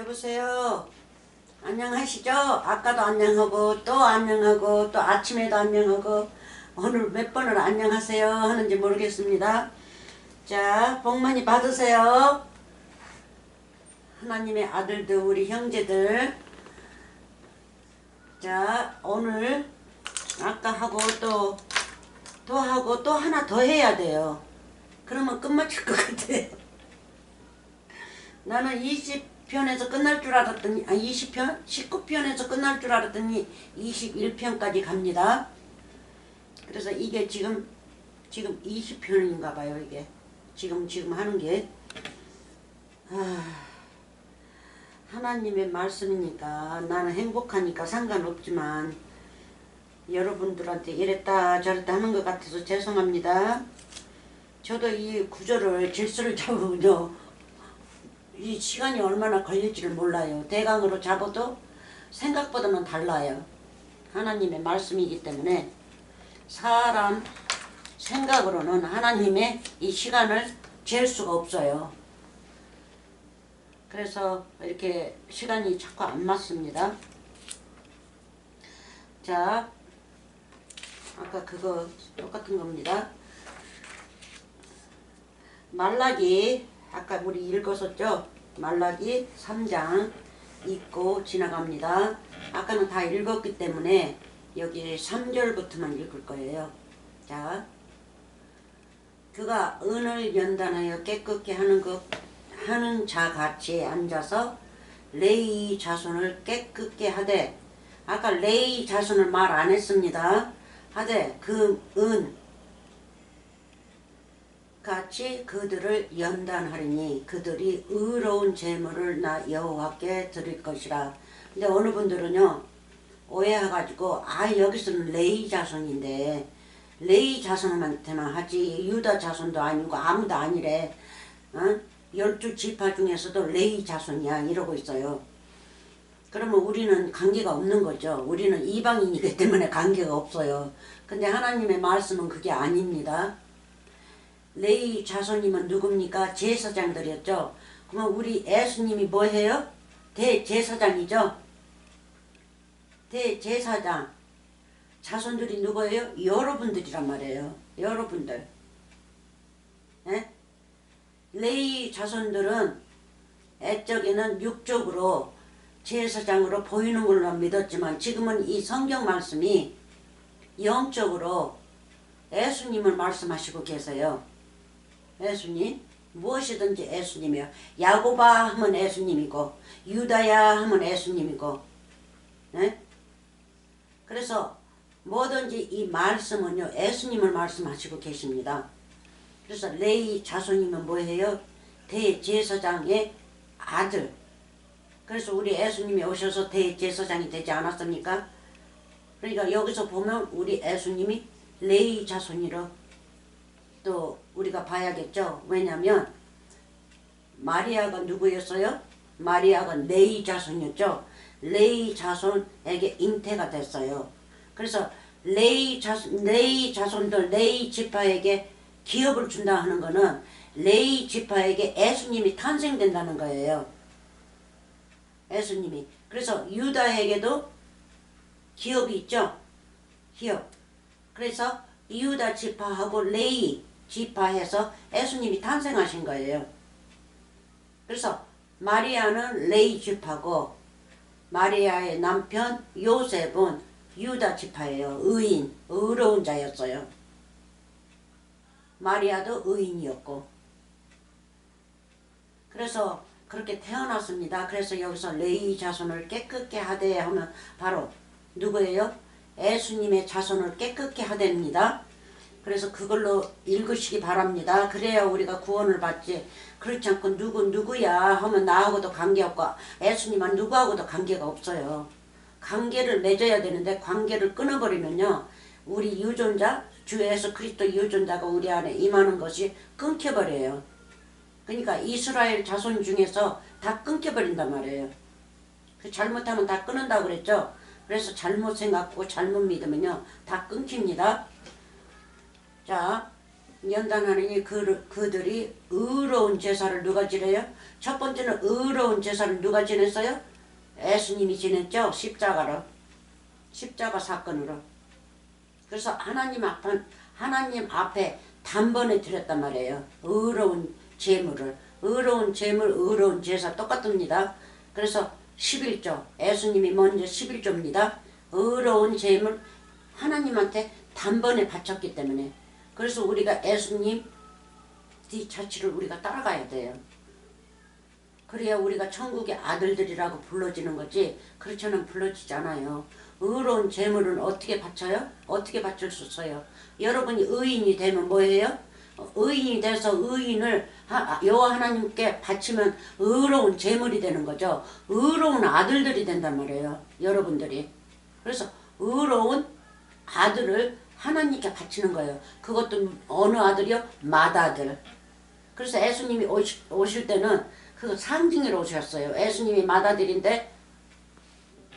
여보세요. 안녕하시죠? 아까도 안녕하고 또 안녕하고 또 아침에도 안녕하고 오늘 몇 번을 안녕하세요 하는지 모르겠습니다. 자, 복 많이 받으세요. 하나님의 아들들, 우리 형제들. 자, 오늘 아까 하고 또 하고 또 하나 더 해야 돼요. 그러면 끝마칠 것 같아요. 나는 20편에서 끝날 줄 알았더니 20편? 19편에서 끝날 줄 알았더니 21편까지 갑니다. 그래서 이게 지금 20편인가 봐요. 이게 지금 하는 게 하나님의 말씀이니까 나는 행복하니까 상관없지만 여러분들한테 이랬다 저랬다 하는 것 같아서 죄송합니다. 저도 이 구조를 질서를 잡으면요 이 시간이 얼마나 걸릴지를 몰라요. 대강으로 잡아도 생각보다는 달라요. 하나님의 말씀이기 때문에 사람 생각으로는 하나님의 이 시간을 잴 수가 없어요. 그래서 이렇게 시간이 자꾸 안 맞습니다. 자, 아까 그거 똑같은 겁니다. 말라기 아까 우리 읽었었죠? 말라기 3장 읽고 지나갑니다. 아까는 다 읽었기 때문에 여기 3절부터만 읽을 거예요. 자, 그가 은을 연단하여 깨끗게 하는 자 같이 앉아서 레위 자손을 깨끗게 하되, 아까 레위 자손을 말 안 했습니다. 하되 그 은 같이 그들을 연단하리니 그들이 의로운 제물을 나 여호와께 드릴 것이라. 근데 어느 분들은요 오해해가지고 여기서는 레위 자손인데 레위 자손한테만 하지 유다 자손도 아니고 아무도 아니래. 12지파 중에서도 레위 자손이야 이러고 있어요. 그러면 우리는 관계가 없는 거죠. 우리는 이방인이기 때문에 관계가 없어요. 근데 하나님의 말씀은 그게 아닙니다. 레위 자손이면 누굽니까? 제사장들이었죠. 그러면 우리 예수님이 뭐해요? 대제사장이죠. 대제사장 자손들이 누구예요? 여러분들이란 말이에요. 여러분들. 에? 레위 자손들은 애적에는 육적으로 제사장으로 보이는 걸로 믿었지만 지금은 이 성경 말씀이 영적으로 예수님을 말씀하시고 계세요. 예수님, 무엇이든지 예수님이요. 야고바 하면 예수님이고 유다야 하면 예수님이고. 네? 그래서 뭐든지 이 말씀은요 예수님을 말씀하시고 계십니다. 그래서 레위 자손이면 뭐예요? 대제사장의 아들. 그래서 우리 예수님이 오셔서 대제사장이 되지 않았습니까? 그러니까 여기서 보면 우리 예수님이 레위 자손이라 또 우리가 봐야겠죠. 왜냐하면 마리아가 누구였어요? 마리아가 레위 자손이었죠. 레위 자손에게 잉태가 됐어요. 그래서 레위 자손들 레위 지파에게 기업을 준다 하는 거는 레위 지파에게 예수님이 탄생된다는 거예요. 예수님이. 그래서 유다에게도 기업이 있죠. 기업. 그래서 유다 지파하고 레위 지파에서 예수님이 탄생하신 거예요. 그래서 마리아는 레위 지파고 마리아의 남편 요셉은 유다 지파예요. 의인, 의로운 자였어요. 마리아도 의인이었고. 그래서 그렇게 태어났습니다. 그래서 여기서 레위 자손을 깨끗게 하되 하면 바로 누구예요? 예수님의 자손을 깨끗게 하됩니다. 그래서 그걸로 읽으시기 바랍니다. 그래야 우리가 구원을 받지. 그렇지 않고 누구야 하면 나하고도 관계없고 예수님은 누구하고도 관계가 없어요. 관계를 맺어야 되는데 관계를 끊어버리면요 우리 유존자 주 예수 그리스도 유존자가 우리 안에 임하는 것이 끊겨버려요. 그러니까 이스라엘 자손 중에서 다 끊겨버린단 말이에요. 잘못하면 다 끊는다고 그랬죠. 그래서 잘못 생각하고 잘못 믿으면요 다 끊깁니다. 자, 연단하느니 그들이 의로운 제사를 누가 지내요? 첫 번째는 의로운 제사를 누가 지냈어요? 예수님이 지냈죠. 십자가 사건으로. 그래서 하나님 앞에 단번에 드렸단 말이에요. 의로운 제물을. 의로운 제물, 의로운 제사 똑같습니다. 그래서 11조. 예수님이 먼저 11조입니다. 의로운 제물 하나님한테 단번에 바쳤기 때문에. 그래서 우리가 예수님 뒤처치를 우리가 따라가야 돼요. 그래야 우리가 천국의 아들들이라고 불러지는 거지 그렇지는 불러지지 않아요. 의로운 제물은 어떻게 바쳐요? 어떻게 바칠 수 있어요? 여러분이 의인이 되면 뭐예요? 의인이 돼서 의인을 여호와 하나님께 바치면 의로운 제물이 되는 거죠. 의로운 아들들이 된단 말이에요. 여러분들이. 그래서 의로운 아들을 하나님께 바치는 거예요. 그것도 어느 아들이요? 맏아들. 그래서 예수님이 오실 때는 그 상징으로 오셨어요. 예수님이 맏아들인데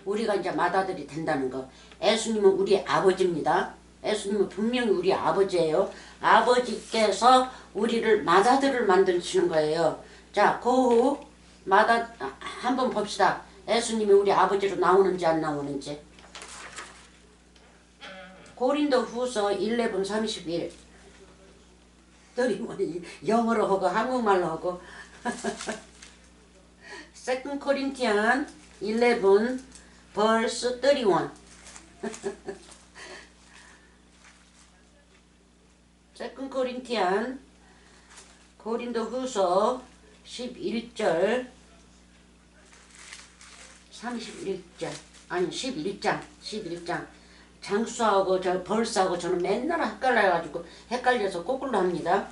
우리가 이제 맏아들이 된다는 거. 예수님은 우리 아버지입니다. 예수님은 분명히 우리 아버지예요. 아버지께서 우리를 맏아들을 만드시는 거예요. 자, 그 후 한번 봅시다. 예수님이 우리 아버지로 나오는지 안 나오는지. 고린도 후서 11:31. 들이 뭐니 영어로 하고 한국말로 하고. Second Corinthians 11 verse 31. Second Corinthians 고린도 후서 11절 31절 아니 11장 장수하고 저 벌스하고 저는 맨날 헷갈려서 거꾸로 합니다.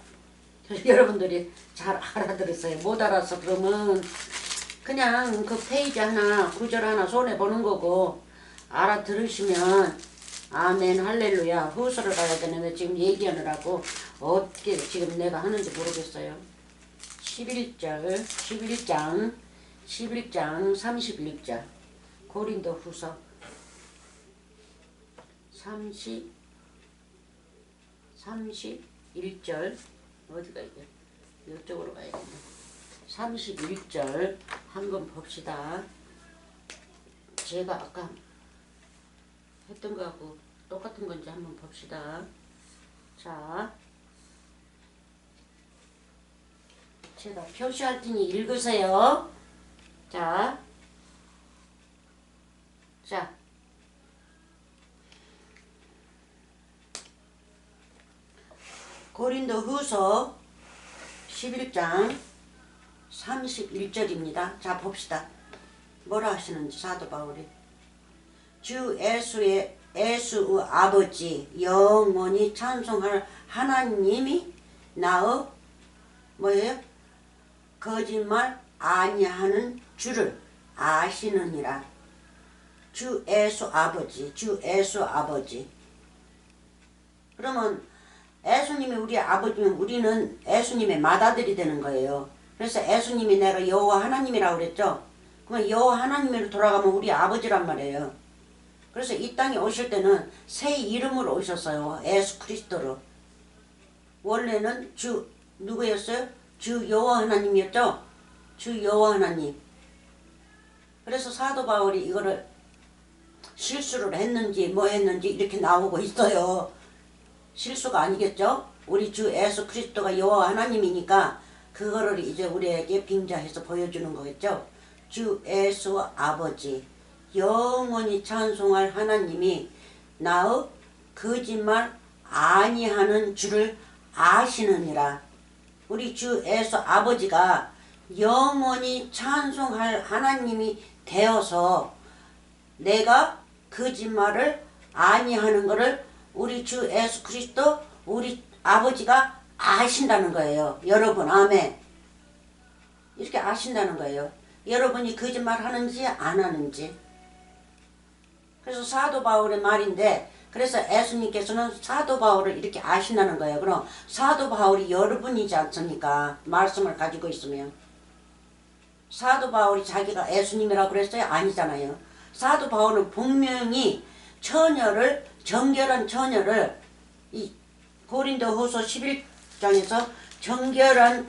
그래서 여러분들이 잘 알아들었어요. 못 알아서 그러면 그냥 그 페이지 하나 구절 하나 손에 보는 거고 알아들으시면 아멘 할렐루야. 후서를 가야 되는데 지금 얘기하느라고 어떻게 지금 내가 하는지 모르겠어요. 11장 31절 고린도 후서 31절 어디가 이게 이쪽으로 가야겠네. 31절 한번 봅시다. 제가 아까 했던 거하고 똑같은 건지 한번 봅시다. 자, 제가 표시할 테니 읽으세요. 자, 고린도 후서 11장 31절입니다. 자, 봅시다. 뭐라 하시는지 사도 바울이. 주 예수의 아버지 영원히 찬송할 하나님이 나의 뭐예요? 거짓말 아니하는 줄을 아시느니라. 주 예수 아버지. 그러면 예수님이 우리 아버지면 우리는 예수님의 맏아들이 되는 거예요. 그래서 예수님이 내가 여호와 하나님이라고 그랬죠. 그러면 여호와 하나님으로 돌아가면 우리 아버지란 말이에요. 그래서 이 땅에 오실 때는 새 이름으로 오셨어요. 예수 그리스도로. 원래는 주 누구였어요? 주 여호와 하나님이었죠. 주 여호와 하나님. 그래서 사도 바울이 이거를 실수를 했는지 뭐 했는지 이렇게 나오고 있어요. 실수가 아니겠죠? 우리 주 예수 그리스도가 여호와 하나님이니까 그거를 이제 우리에게 빙자해서 보여주는 거겠죠. 주 예수 아버지 영원히 찬송할 하나님이 나의 거짓말 아니하는 줄을 아시느니라. 우리 주 예수 아버지가 영원히 찬송할 하나님이 되어서 내가 거짓말을 아니하는 것을 우리 주 예수 그리스도 우리 아버지가 아신다는 거예요. 여러분 아멘. 이렇게 아신다는 거예요. 여러분이 거짓말 하는지 안 하는지. 그래서 사도 바울의 말인데 그래서 예수님께서는 사도 바울을 이렇게 아신다는 거예요. 그럼 사도 바울이 여러분이지 않습니까? 말씀을 가지고 있으면. 사도 바울이 자기가 예수님이라고 그랬어요? 아니잖아요. 사도 바울은 분명히 정결한 처녀를 이 고린도 후서 11 11장에서 정결한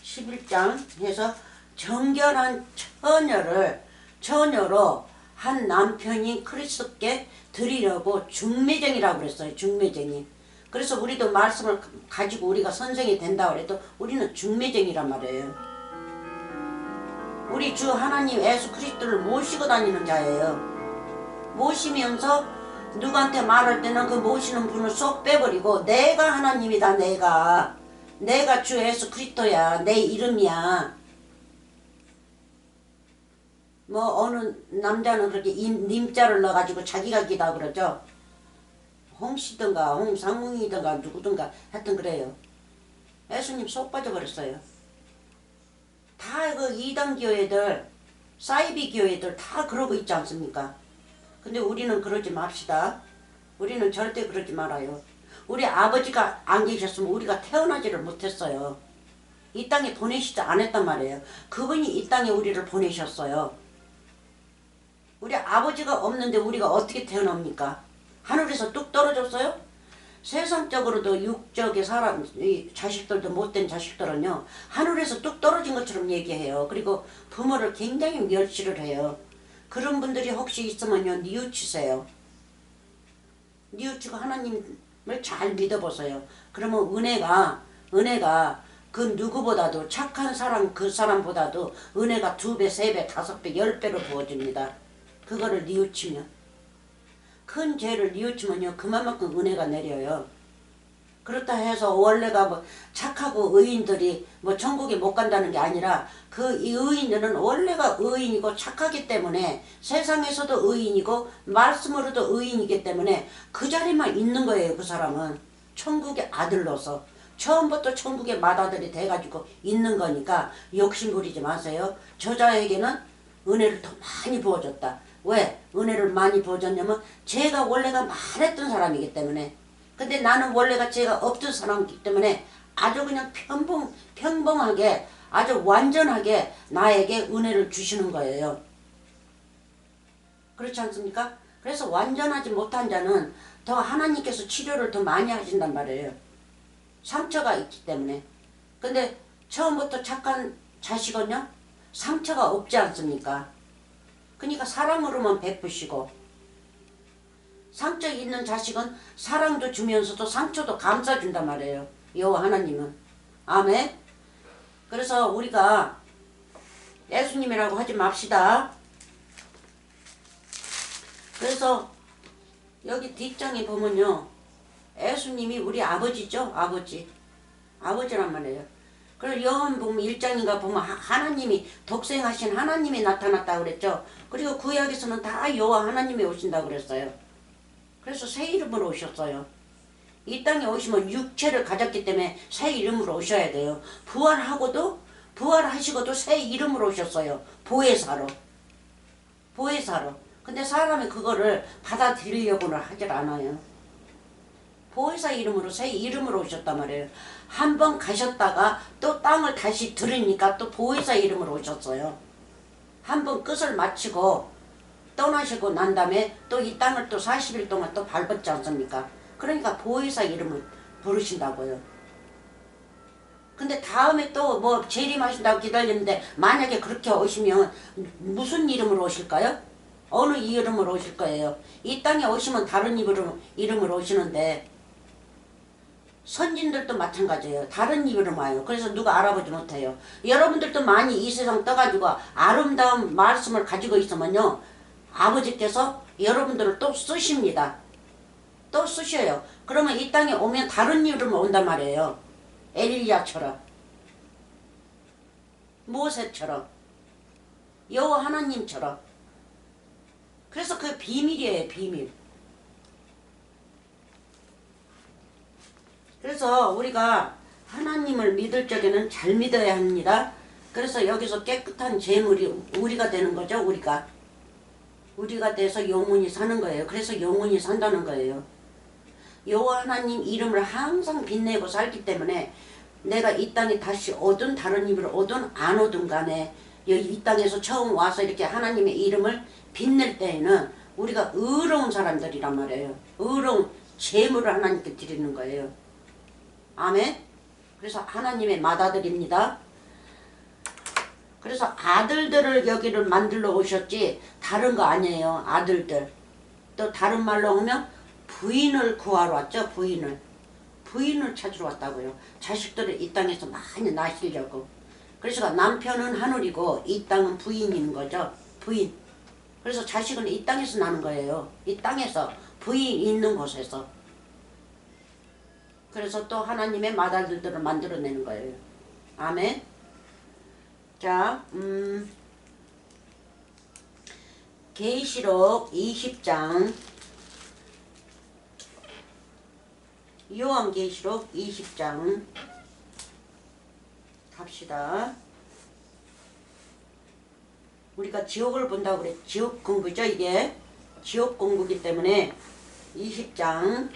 11장 해서 정결한 처녀로 한 남편이 그리스도께 드리려고 중매쟁이라고 그랬어요. 중매쟁이. 그래서 우리도 말씀을 가지고 우리가 선생이 된다고 해도 우리는 중매쟁이란 말이에요. 우리 주 하나님 예수 그리스도를 모시고 다니는 자예요. 모시면서 누구한테 말할 때는 그 모시는 분을 쏙 빼버리고 내가 하나님이다. 내가 주 예수 그리스도야. 내 이름이야. 뭐 어느 남자는 그렇게 님자를 넣어가지고 자기가 기다 그러죠. 홍씨든가 홍상웅이든가 누구든가 하여튼 그래요. 예수님 쏙 빠져버렸어요. 다 그 이단 교회들 사이비 교회들 다 그러고 있지 않습니까? 근데 우리는 그러지 맙시다. 우리는 절대 그러지 말아요. 우리 아버지가 안 계셨으면 우리가 태어나지를 못했어요. 이 땅에 보내시지 않았단 말이에요. 그분이 이 땅에 우리를 보내셨어요. 우리 아버지가 없는데 우리가 어떻게 태어납니까? 하늘에서 뚝 떨어졌어요? 세상적으로도 육적의 사람, 이 자식들도 못된 자식들은요, 하늘에서 뚝 떨어진 것처럼 얘기해요. 그리고 부모를 굉장히 멸시를 해요. 그런 분들이 혹시 있으면요, 뉘우치세요. 뉘우치고 하나님을 잘 믿어보세요. 그러면 은혜가 그 누구보다도 착한 사람, 그 사람보다도 은혜가 2배, 3배, 5배, 10배로 부어집니다. 그거를 뉘우치면. 큰 죄를 뉘우치면요 그만큼 은혜가 내려요. 그렇다 해서 원래가 뭐 착하고 의인들이 뭐 천국에 못 간다는 게 아니라 그 이 의인들은 원래가 의인이고 착하기 때문에 세상에서도 의인이고 말씀으로도 의인이기 때문에 그 자리만 있는 거예요. 그 사람은 천국의 아들로서 처음부터 천국의 맏아들이 돼가지고 있는 거니까 욕심 부리지 마세요. 저자에게는 은혜를 더 많이 부어줬다. 왜 은혜를 많이 부어줬냐면 제가 원래가 말했던 사람이기 때문에. 근데 나는 원래가 제가 없던 사람이기 때문에 아주 그냥 평범하게 아주 완전하게 나에게 은혜를 주시는 거예요. 그렇지 않습니까? 그래서 완전하지 못한 자는 더 하나님께서 치료를 더 많이 하신단 말이에요. 상처가 있기 때문에. 근데 처음부터 착한 자식은요 상처가 없지 않습니까? 그러니까 사랑으로만 베푸시고, 상처 있는 자식은 사랑도 주면서도 상처도 감싸준단 말이에요. 여호와 하나님은. 아멘. 그래서 우리가 예수님이라고 하지 맙시다. 그래서 여기 뒷장에 보면요 예수님이 우리 아버지죠. 아버지란 말이에요. 그래서 요한복음 1장인가 보면 하나님이 독생하신 하나님이 나타났다고 그랬죠. 그리고 구약에서는 다 여호와 하나님이 오신다고 그랬어요. 그래서 새 이름으로 오셨어요. 이 땅에 오시면 육체를 가졌기 때문에 새 이름으로 오셔야 돼요. 부활하시고도 새 이름으로 오셨어요. 보혜사로. 근데 사람이 그거를 받아들이려고는 하질 않아요. 보혜사 이름으로 새 이름으로 오셨단 말이에요. 한 번 가셨다가 또 땅을 다시 들으니까 또 보혜사 이름으로 오셨어요. 한 번 끝을 마치고 떠나시고 난 다음에 또 이 땅을 또 40일 동안 또 밟았지 않습니까? 그러니까 보혜사 이름을 부르신다고요. 근데 다음에 또 뭐 재림하신다고 기다리는데 만약에 그렇게 오시면 무슨 이름으로 오실까요? 어느 이름으로 오실 거예요? 이 땅에 오시면 다른 이름으로 오시는데 선진들도 마찬가지예요. 다른 이름으로 와요. 그래서 누가 알아보지 못해요. 여러분들도 많이 이 세상 떠가지고 아름다운 말씀을 가지고 있으면요 아버지께서 여러분들을 또 쓰십니다. 또 쓰셔요. 그러면 이 땅에 오면 다른 이름으로 온단 말이에요. 엘리야처럼, 모세처럼, 여호와 하나님처럼. 그래서 그 비밀이에요. 비밀. 그래서 우리가 하나님을 믿을 적에는 잘 믿어야 합니다. 그래서 여기서 깨끗한 재물이 우리가 되는 거죠. 우리가 돼서 영혼이 사는 거예요. 그래서 영혼이 산다는 거예요. 여호와 하나님 이름을 항상 빛내고 살기 때문에 내가 이 땅에 다시 오든 다른 이름을 오든 안 오든 간에 이 땅에서 처음 와서 이렇게 하나님의 이름을 빛낼 때에는 우리가 의로운 사람들이란 말이에요. 의로운 재물을 하나님께 드리는 거예요. 아멘. 그래서 하나님의 맏아들입니다. 그래서 아들들을 여기를 만들러 오셨지 다른 거 아니에요. 아들들. 또 다른 말로 하면 부인을 구하러 왔죠. 부인을 찾으러 왔다고요. 자식들을 이 땅에서 많이 낳으시려고. 그래서 남편은 하늘이고 이 땅은 부인인 거죠. 부인. 그래서 자식은 이 땅에서 나는 거예요. 이 땅에서 부인 있는 곳에서. 그래서 또 하나님의 맏아들들을 만들어내는 거예요. 아멘. 자, 계시록 20장, 요한계시록 20장 갑시다. 우리가 지옥을 본다고 그래. 지옥 공부죠, 이게. 지옥 공부기 때문에 20장,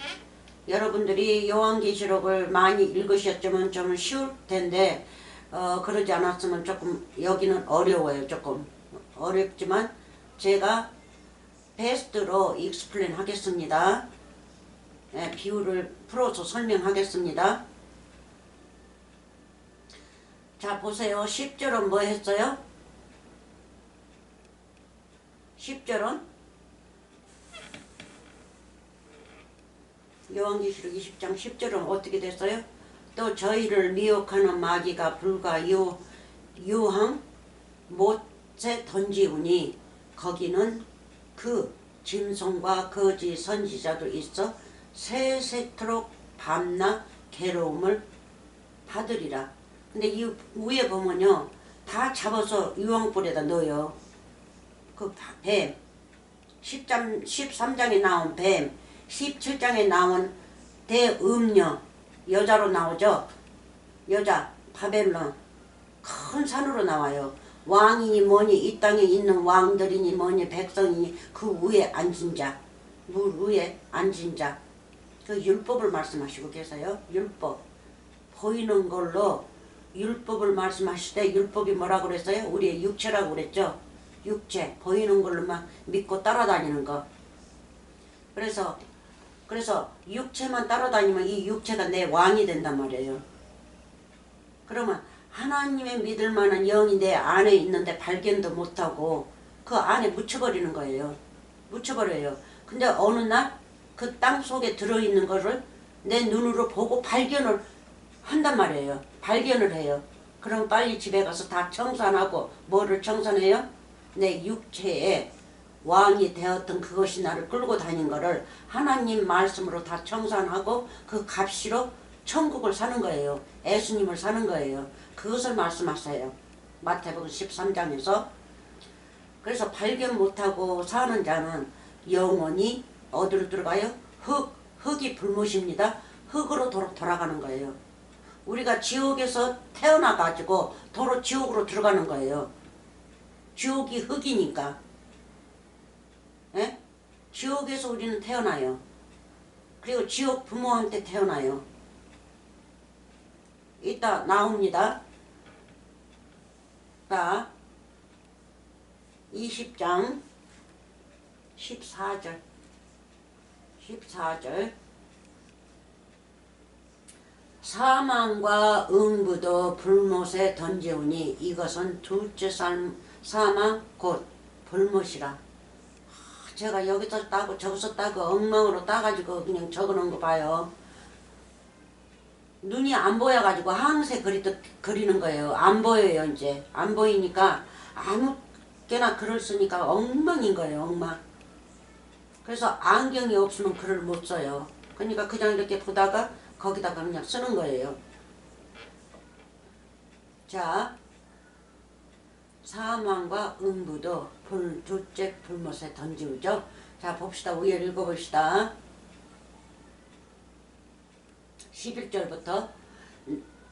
여러분들이 요한계시록을 많이 읽으셨지만 좀 쉬울 텐데 그러지 않았으면 조금 여기는 어려워요. 조금 어렵지만 제가 베스트로 익스플레인 하겠습니다. 네, 비유를 풀어서 설명하겠습니다. 자, 보세요. 10절은 뭐 했어요? 10절은 요한계시록 20장 10절은 어떻게 됐어요? 또 저희를 미혹하는 마귀가 불과 유황 못에 던지우니 거기는 그 짐승과 거짓 선지자도 있어 세세토록 밤낮 괴로움을 받으리라. 근데 이 위에 보면요, 다 잡아서 유황불에다 넣어요. 그 뱀, 13장에 나온 뱀, 17장에 나온 대음녀, 여자로 나오죠. 여자, 바벨론, 큰 산으로 나와요. 왕이니 뭐니 이 땅에 있는 왕들이니 뭐니 백성이니 그 위에 앉은 자, 물 위에 앉은 자, 그 율법을 말씀하시고 계세요. 율법, 보이는 걸로 율법을 말씀하실 때 율법이 뭐라고 그랬어요? 우리의 육체라고 그랬죠. 육체, 보이는 걸로만 믿고 따라다니는 거. 그래서 육체만 따라다니면 이 육체가 내 왕이 된단 말이에요. 그러면 하나님의 믿을 만한 영이 내 안에 있는데 발견도 못하고 그 안에 묻혀버리는 거예요. 묻혀버려요. 근데 어느 날 그 땅 속에 들어있는 거를 내 눈으로 보고 발견을 한단 말이에요. 발견을 해요. 그럼 빨리 집에 가서 다 청산하고 뭐를 청산해요? 내 육체에 왕이 되었던 그것이 나를 끌고 다닌 거를 하나님 말씀으로 다 청산하고 그 값으로 천국을 사는 거예요. 예수님을 사는 거예요. 그것을 말씀하세요. 마태복음 13장에서. 그래서 발견 못하고 사는 자는 영원히 어디로 들어가요? 흙이 불못입니다. 흙으로 돌아가는 거예요. 우리가 지옥에서 태어나가지고 도로 지옥으로 들어가는 거예요. 지옥이 흙이니까. 예? 지옥에서 우리는 태어나요. 그리고 지옥 부모한테 태어나요. 이따 나옵니다. 자, 20장 14절 14절 사망과 음부도 불못에 던지우니 이것은 둘째 사망 곧 불못이라. 제가 여기서 따고 저기서 따고 엉망으로 따가지고 그냥 적어놓은 거 봐요. 눈이 안 보여가지고 항세 그리는 거예요. 안 보여요. 이제 안 보이니까 아무개나 글을 쓰니까 엉망인 거예요. 엉망. 그래서 안경이 없으면 글을 못 써요. 그러니까 그냥 이렇게 보다가 거기다가 그냥 쓰는 거예요. 자, 사망과 음부도 둘째 불못에 던지우죠. 자, 봅시다. 위에 읽어봅시다. 11절부터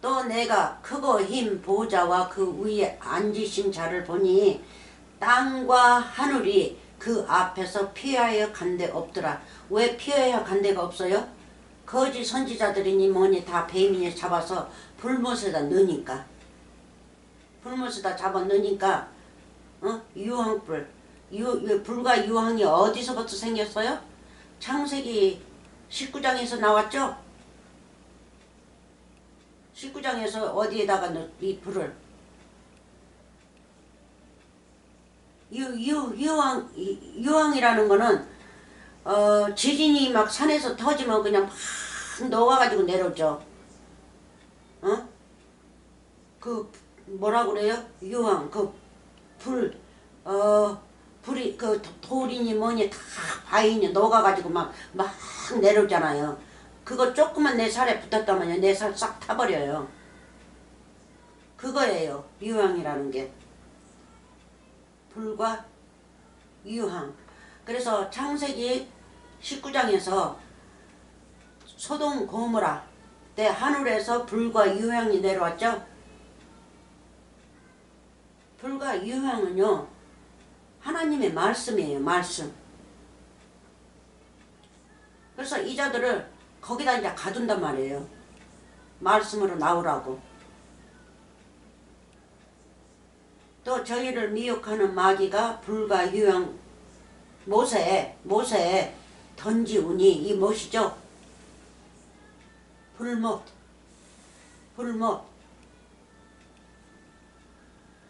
또 내가 크고 흰 보좌와 그 위에 앉으신 자를 보니 땅과 하늘이 그 앞에서 피하여 간 데 없더라. 왜 피하여 간 데가 없어요? 거짓 선지자들이니 뭐니 다 뱀이 잡아서 불못에다 넣으니까. 불못에다 잡아 넣으니까 유황불. 불과 유황이 어디서부터 생겼어요? 창세기 19장에서 나왔죠? 19장에서 어디에다가 이 불을 유황이라는 거는 지진이 막 산에서 터지면 그냥 막 녹아가지고 내려오죠. 어? 그 뭐라 그래요? 유황 불이 돌이니 뭐니 다 바위니 녹아가지고 막 내려오잖아요. 그거 조금만 내 살에 붙었다면요 내 살 싹 타버려요. 그거예요 유황이라는 게. 불과 유황. 그래서 창세기 19장에서 소돔 고모라 때 하늘에서 불과 유황이 내려왔죠. 불과 유황은요 하나님의 말씀이에요. 말씀. 그래서 이자들을 거기다 이제 가둔단 말이에요. 말씀으로 나오라고. 또 저희를 미혹하는 마귀가 불과 유황 모세에 던지우니 이 못이죠. 불못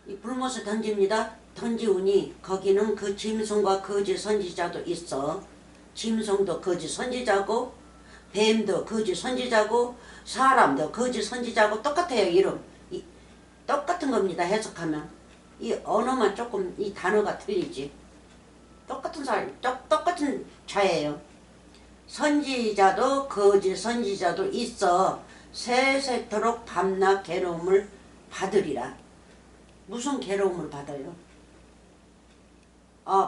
이 불못을 던집니다. 던지우니 거기는 그 짐승과 거짓 선지자도 있어. 짐승도 거짓 선지자고 뱀도 거짓 선지자고 사람도 거짓 선지자고 똑같아요. 이름 똑같은 겁니다. 해석하면 이 언어만 조금 이 단어가 틀리지. 똑같은 자예요. 선지자도 거짓 선지자도 있어 세세토록 밤낮 괴로움을 받으리라. 무슨 괴로움을 받아요?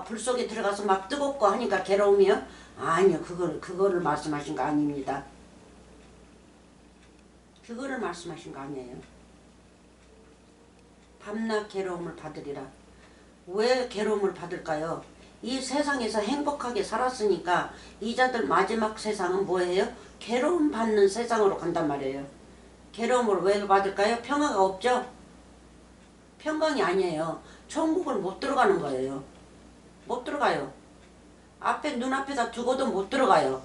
불 속에 들어가서 막 뜨겁고 하니까 괴로움이요? 아니요. 그거를 말씀하신 거 아닙니다. 그거를 말씀하신 거 아니에요. 밤낮 괴로움을 받으리라. 왜 괴로움을 받을까요? 이 세상에서 행복하게 살았으니까 이자들 마지막 세상은 뭐예요? 괴로움 받는 세상으로 간단 말이에요. 괴로움을 왜 받을까요? 평화가 없죠? 평강이 아니에요. 천국을 못 들어가는 거예요. 못 들어가요. 앞에 눈앞에다 두고도 못 들어가요.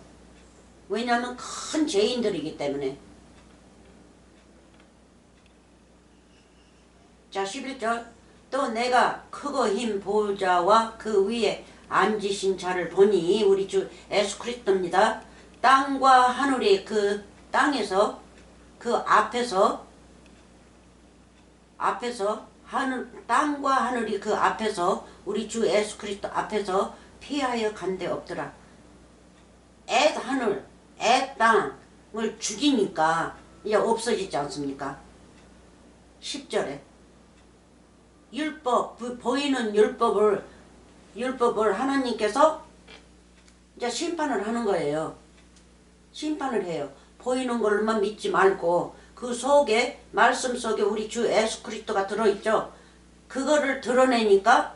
왜냐하면 큰 죄인들이기 때문에. 자 11절 또 내가 크고 힘 보좌와 그 위에 앉으신 자를 보니 우리 주 예수 그리스도입니다. 땅과 하늘이 그 땅에서 그 앞에서 땅과 하늘이 그 앞에서 우리 주 예수 그리스도 앞에서 피하여 간 데 없더라. 애 하늘 애 땅을 죽이니까 이제 없어지지 않습니까? 10절에 율법 보이는 율법을 하나님께서 이제 심판을 하는 거예요. 심판을 해요. 보이는 걸로만 믿지 말고 그 속에 말씀 속에 우리 주 예수 그리스도가 들어있죠. 그거를 드러내니까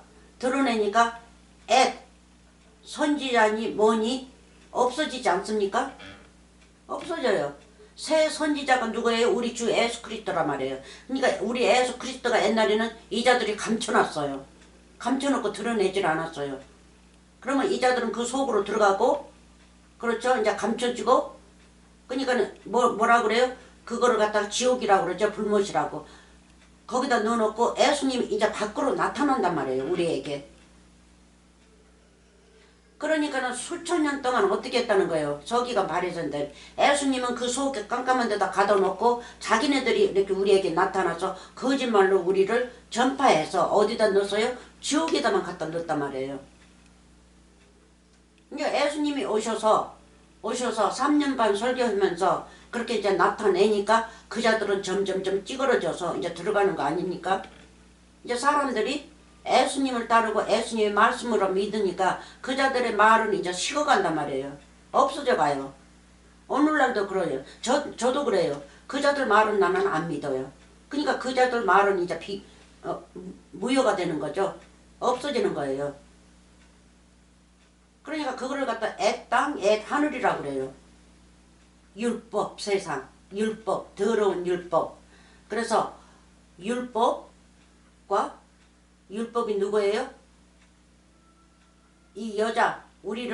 선지자니 뭐니 없어지지 않습니까? 없어져요. 새 선지자가 누구예요? 우리 주 예수 그리스도란 말이에요. 그러니까 우리 예수 그리스도가 옛날에는 이자들이 감춰놨어요. 감춰놓고 드러내질 않았어요. 그러면 이자들은 그 속으로 들어가고 그렇죠? 이제 감춰지고 그러니까 뭐라 그래요? 그거를 갖다가 지옥이라고 그러죠. 불못이라고. 거기다 넣어놓고 예수님이 이제 밖으로 나타난단 말이에요. 우리에게. 그러니까는 수천 년 동안 어떻게 했다는 거예요. 서기가 말해준대. 예수님은 그 속에 깜깜한 데다 가둬놓고 자기네들이 이렇게 우리에게 나타나서 거짓말로 우리를 전파해서 어디다 넣었어요? 지옥에다만 갖다 넣었단 말이에요. 이제 예수님이 오셔서 3년 반 설교하면서 그렇게 이제 나타내니까 그자들은 점점점 찌그러져서 이제 들어가는 거 아닙니까? 이제 사람들이 예수님을 따르고 예수님의 말씀으로 믿으니까 그자들의 말은 이제 식어간단 말이에요. 없어져 가요. 오늘날도 그래요. 저도 그래요. 그자들 말은 나는 안 믿어요. 그러니까 그자들 말은 이제 무효가 되는 거죠. 없어지는 거예요. 그러니까 그거를 갖다 애 땅, 애 하늘이라고 그래요. 율법 세상, 율법, 더러운 율법. 그래서 율법이 누구예요? 이 여자, 우리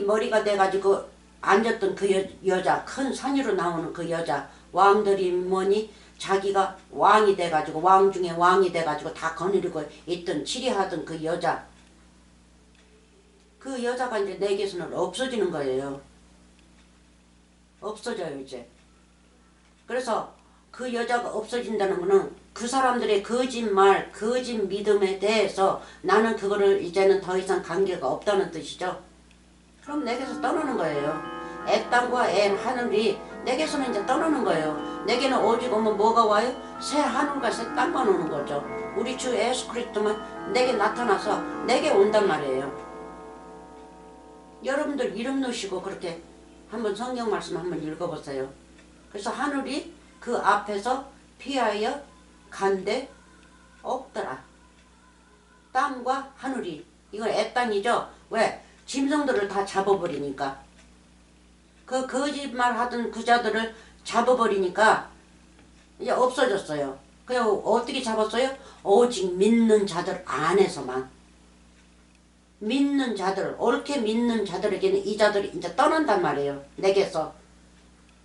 머리가 돼가지고 앉았던 그 여자, 큰 산 위로 나오는 그 여자, 왕들이 뭐니 자기가 왕이 돼가지고 왕 중에 왕이 돼가지고 다 거느리고 있던 치리하던 그 여자, 그 여자가 이제 내게서는 없어지는 거예요. 없어져요 이제. 그래서 그 여자가 없어진다는 거는 그 사람들의 거짓말, 거짓 믿음에 대해서 나는 그거를 이제는 더 이상 관계가 없다는 뜻이죠. 그럼 내게서 떠나는 거예요. 애 땅과 애 하늘이 내게서는 이제 떠나는 거예요. 내게는 오직 오면 뭐가 와요? 새 하늘과 새 땅만 오는 거죠. 우리 주 예수 그리스도만 내게 나타나서 내게 온단 말이에요. 여러분들 이름 넣으시고 그렇게 한번 성경 말씀 한번 읽어보세요. 그래서 하늘이 그 앞에서 피하여 간데 없더라. 땅과 하늘이, 이건 애 땅이죠. 왜? 짐승들을 다 잡아버리니까. 그 거짓말 하던 그 자들을 잡아버리니까 이제 없어졌어요. 그냥 어떻게 잡았어요? 오직 믿는 자들 안에서만. 믿는 자들, 옳게 믿는 자들에게는 이 자들이 이제 떠난단 말이에요. 내게서.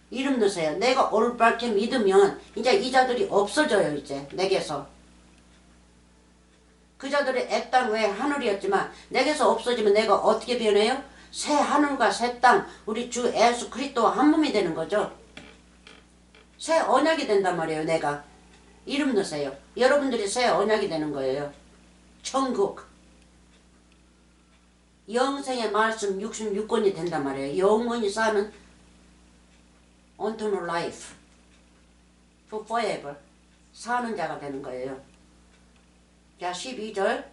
이름 넣으세요. 내가 올바르게 믿으면 이제 이 자들이 없어져요. 이제 내게서. 그 자들의 애 땅 외에 하늘이었지만 내게서 없어지면 내가 어떻게 변해요? 새 하늘과 새 땅, 우리 주 예수 그리스도와 한 몸이 되는 거죠. 새 언약이 된단 말이에요. 내가. 이름 넣으세요. 여러분들이 새 언약이 되는 거예요. 천국. 영생의 말씀 66권이 된단 말이에요. 영원히 사는 eternal life for forever 사는 자가 되는 거예요. 자 12절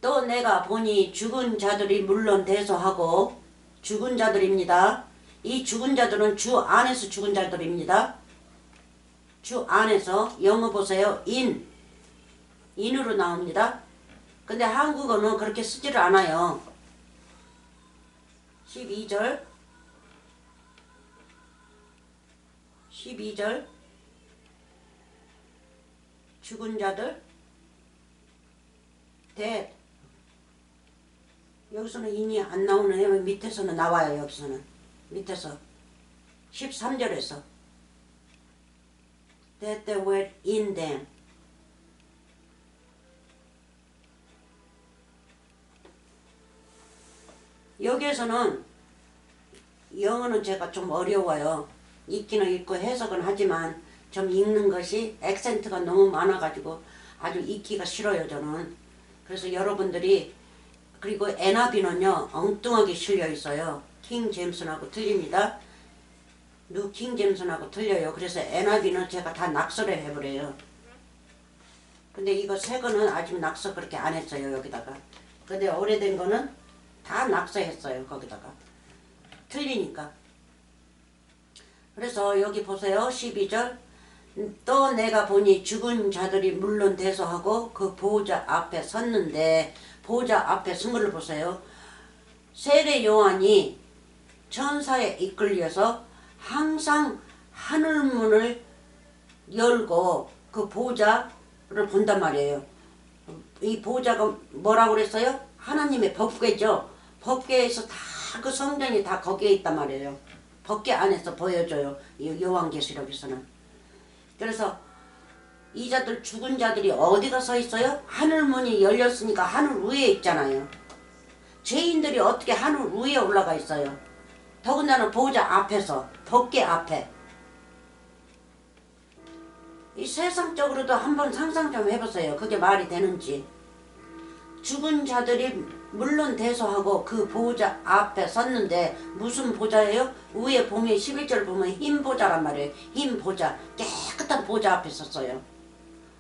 또 내가 보니 죽은 자들이 물론 대소하고 죽은 자들입니다. 이 죽은 자들은 주 안에서 죽은 자들입니다. 주 안에서 영어 보세요. 인으로 나옵니다. 근데 한국어는 그렇게 쓰지를 않아요. 12절 죽은 자들 dead 여기서는 인이 안 나오네요. 밑에서는 나와요. 여기서는 밑에서 13절에서 that they were in them 여기에서는 영어는 제가 좀 어려워요. 읽기는 읽고 해석은 하지만 좀 읽는 것이 액센트가 너무 많아가지고 아주 읽기가 싫어요. 저는. 그래서 여러분들이 그리고 NIV는요 엉뚱하게 실려 있어요. 킹 제임스하고 틀립니다. 뉴킹 제임스하고 틀려요. 그래서 NIV는 제가 다 낙서를 해버려요. 근데 이거 새 거는 아직 낙서 그렇게 안 했어요. 여기다가. 근데 오래된 거는 다 낙서했어요. 거기다가. 틀리니까. 그래서 여기 보세요. 12절 또 내가 보니 죽은 자들이 물론 대소하고 그 보호자 앞에 섰는데 보호자 앞에 선 걸 보세요. 세례 요한이 천사에 이끌려서 항상 하늘문을 열고 그 보호자를 본단 말이에요. 이 보호자가 뭐라고 그랬어요? 하나님의 법궤죠. 법궤에서 다 그 성전이 다 거기에 있단 말이에요. 법궤 안에서 보여줘요. 요한계시록에서는. 그래서 이 자들 죽은 자들이 어디가 서 있어요? 하늘문이 열렸으니까 하늘 위에 있잖아요. 죄인들이 어떻게 하늘 위에 올라가 있어요? 더군다나 보호자 앞에서 법궤 앞에. 이 세상적으로도 한번 상상 좀 해보세요. 그게 말이 되는지. 죽은 자들이 물론 대소하고 그 보호자 앞에 섰는데 무슨 보좌예요? 위에 보면 11절 보면 흰 보좌란 말이에요. 흰 보좌. 깨끗한 보좌 앞에 섰어요.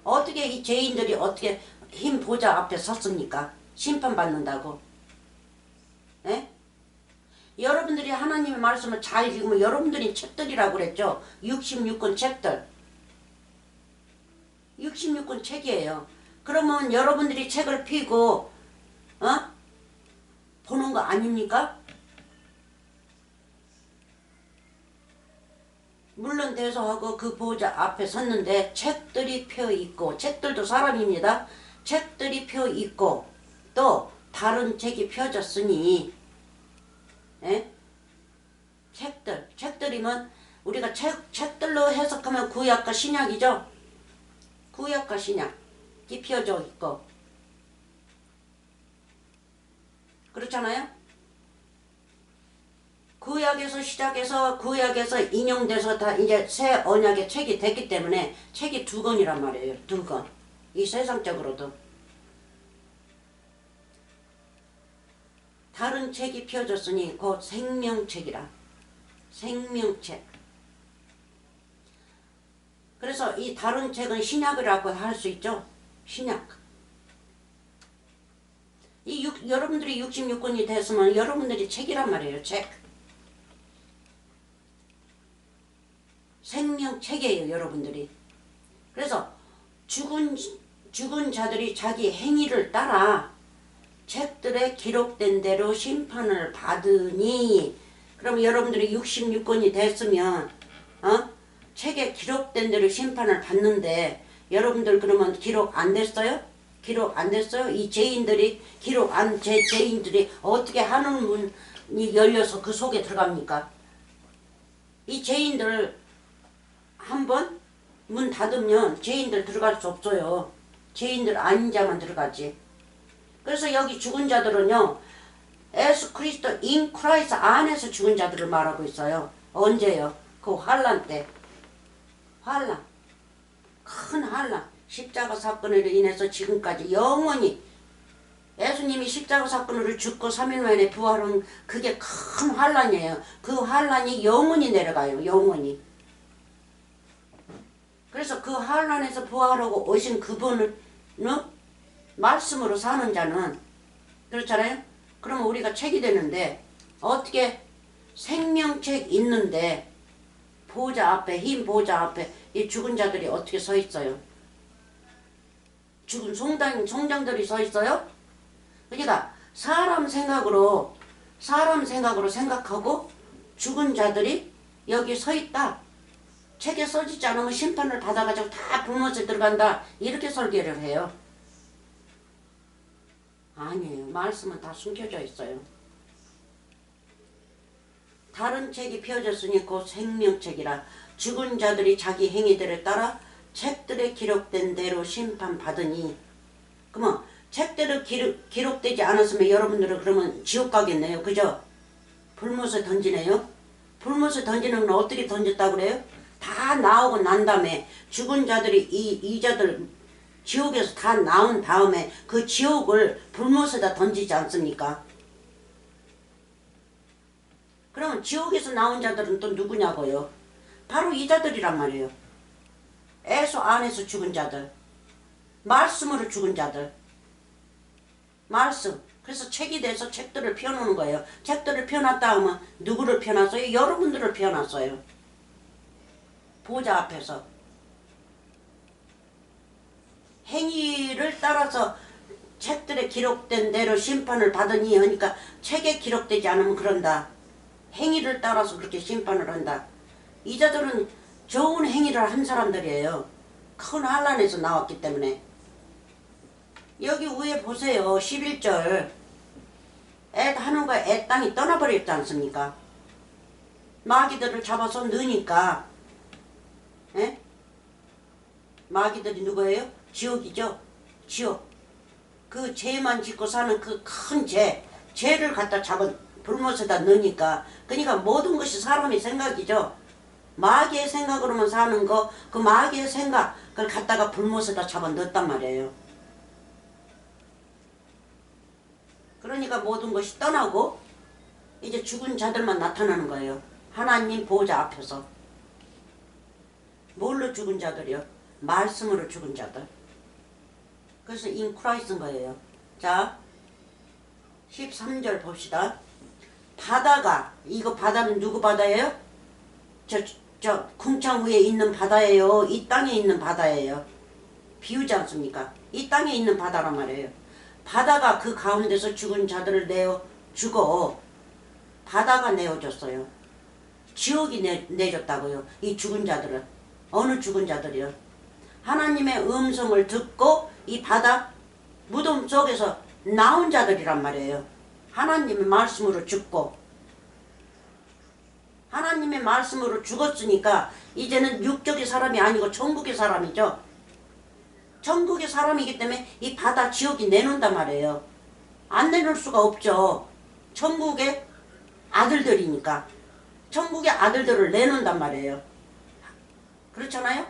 어떻게 이 죄인들이 어떻게 흰 보좌 앞에 섰습니까? 심판받는다고. 에? 여러분들이 하나님의 말씀을 잘 읽으면 여러분들이 책들이라고 그랬죠. 66권 책들. 66권 책이에요. 그러면 여러분들이 책을 펴고 보는 거 아닙니까? 물론 대소하고 그 보호자 앞에 섰는데 책들이 펴 있고 책들도 사람입니다. 책들이 펴 있고 또 다른 책이 펴졌으니 책들이면 우리가 책들로 해석하면 구약과 신약이죠. 구약과 신약 입혀져 있고 그렇잖아요. 구약에서 시작해서 구약에서 인용돼서 다 이제 새 언약의 책이 됐기 때문에 책이 2권이란 말이에요. 2권. 이 세상적으로도. 다른 책이 펴졌으니 곧 생명책이라. 생명책. 그래서 이 다른 책은 신약이라고 할 수 있죠. 신약. 여러분들이 66권이 됐으면 여러분들이 책이란 말이에요. 책. 생명책이에요. 여러분들이. 그래서 죽은 자들이 자기 행위를 따라 책들에 기록된 대로 심판을 받으니 그럼 여러분들이 66권이 됐으면 책에 기록된 대로 심판을 받는데 여러분들 그러면 기록 안 됐어요? 기록 안 됐어요? 이 죄인들이 죄인들이 어떻게 하는 문이 열려서 그 속에 들어갑니까? 이 죄인들 한번 문 닫으면 죄인들 들어갈 수 없어요. 죄인들 아닌 자만 들어가지. 그래서 여기 죽은 자들은요. 예수 그리스도 인 크라이스트 안에서 죽은 자들을 말하고 있어요. 언제요? 그 환란 때. 환란. 큰 환란. 십자가 사건으로 인해서 지금까지 영원히 예수님이 십자가 사건으로 죽고 3일 만에 부활한 그게 큰 환란이에요. 그 환란이 영원히 내려가요. 영원히. 그래서 그 환란에서 부활하고 오신 그분을 말씀으로 사는 자는 그렇잖아요. 그러면 우리가 책이 되는데 어떻게 생명책 있는데 보좌 앞에 흰 보좌 앞에 이 죽은 자들이 어떻게 서 있어요? 죽은 송장들이 서 있어요? 그러니까 사람 생각으로 생각하고 죽은 자들이 여기 서 있다. 책에 써지지 않으면 심판을 받아가지고 다 불못에 들어간다. 이렇게 설계를 해요. 아니에요. 말씀은 다 숨겨져 있어요. 다른 책이 펴졌으니 곧 생명책이라 죽은 자들이 자기 행위들에 따라 책들에 기록된 대로 심판받으니 그러면 책대로 기록되지 않았으면 여러분들은 그러면 지옥 가겠네요. 그죠? 불못에 던지네요. 불못에 던지는 건 어떻게 던졌다고 그래요? 다 나오고 난 다음에 죽은 자들이 이 자들 지옥에서 다 나온 다음에 그 지옥을 불못에다 던지지 않습니까? 그러면 지옥에서 나온 자들은 또 누구냐고요? 바로 이 자들이란 말이에요. 예수 안에서 죽은 자들. 말씀으로 죽은 자들. 말씀. 그래서 책이 돼서 책들을 펴놓는 거예요. 책들을 펴놨다 하면 누구를 펴놨어요? 여러분들을 펴놨어요. 보좌 앞에서. 행위를 따라서 책들에 기록된 대로 심판을 받으니 하니까 책에 기록되지 않으면 그런다. 행위를 따라서 그렇게 심판을 한다. 이 자들은 좋은 행위를 한 사람들이에요. 큰 환란에서 나왔기 때문에. 여기 위에 보세요. 11절. 하늘과 땅이 떠나버렸지 않습니까? 마귀들을 잡아서 넣으니까 에? 마귀들이 누구예요? 지옥이죠. 지옥. 그 죄만 짓고 사는 그 큰 죄를 갖다 잡은 불못에다 넣으니까 그러니까 모든 것이 사람의 생각이죠. 마귀의 생각으로만 사는 거 그 마귀의 생각을 갖다가 불못에다 잡아 넣었단 말이에요. 그러니까 모든 것이 떠나고 이제 죽은 자들만 나타나는 거예요. 하나님 보좌 앞에서. 뭘로 죽은 자들이요? 말씀으로 죽은 자들. 그래서 인 크라이스인 거예요. 자 13절 봅시다. 바다가 이거 바다는 누구 바다예요? 저 궁창 위에 있는 바다예요. 이 땅에 있는 바다예요. 비우지 않습니까? 이 땅에 있는 바다란 말이에요. 바다가 그 가운데서 죽은 자들을 내어주고 바다가 내어줬어요. 지옥이 내줬다고요. 이 죽은 자들은. 어느 죽은 자들이요? 하나님의 음성을 듣고 이 바다 무덤 속에서 나온 자들이란 말이에요. 하나님의 말씀으로 죽고 하나님의 말씀으로 죽었으니까 이제는 육적의 사람이 아니고 천국의 사람이죠. 천국의 사람이기 때문에 이 바다 지옥이 내놓는단 말이에요. 안 내놓을 수가 없죠. 천국의 아들들이니까. 천국의 아들들을 내놓는단 말이에요. 그렇잖아요?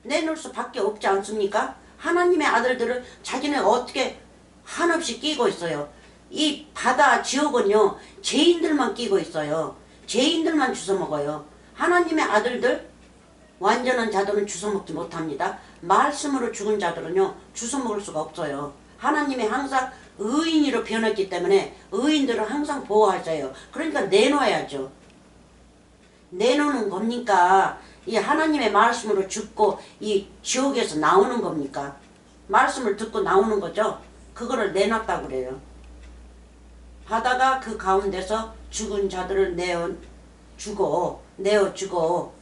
내놓을 수밖에 없지 않습니까? 하나님의 아들들을 자기네 어떻게 한없이 끼고 있어요. 이 바다 지옥은요, 죄인들만 끼고 있어요. 죄인들만 주워먹어요. 하나님의 아들들, 완전한 자들은 주워먹지 못합니다. 말씀으로 죽은 자들은요, 주워먹을 수가 없어요. 하나님이 항상 의인으로 변했기 때문에 의인들을 항상 보호하셔요. 그러니까 내놓아야죠. 내놓는 겁니까? 이 하나님의 말씀으로 죽고 이 지옥에서 나오는 겁니까? 말씀을 듣고 나오는 거죠. 그거를 내놨다고 그래요. 바다가 그 가운데서 죽은 자들을 내어주고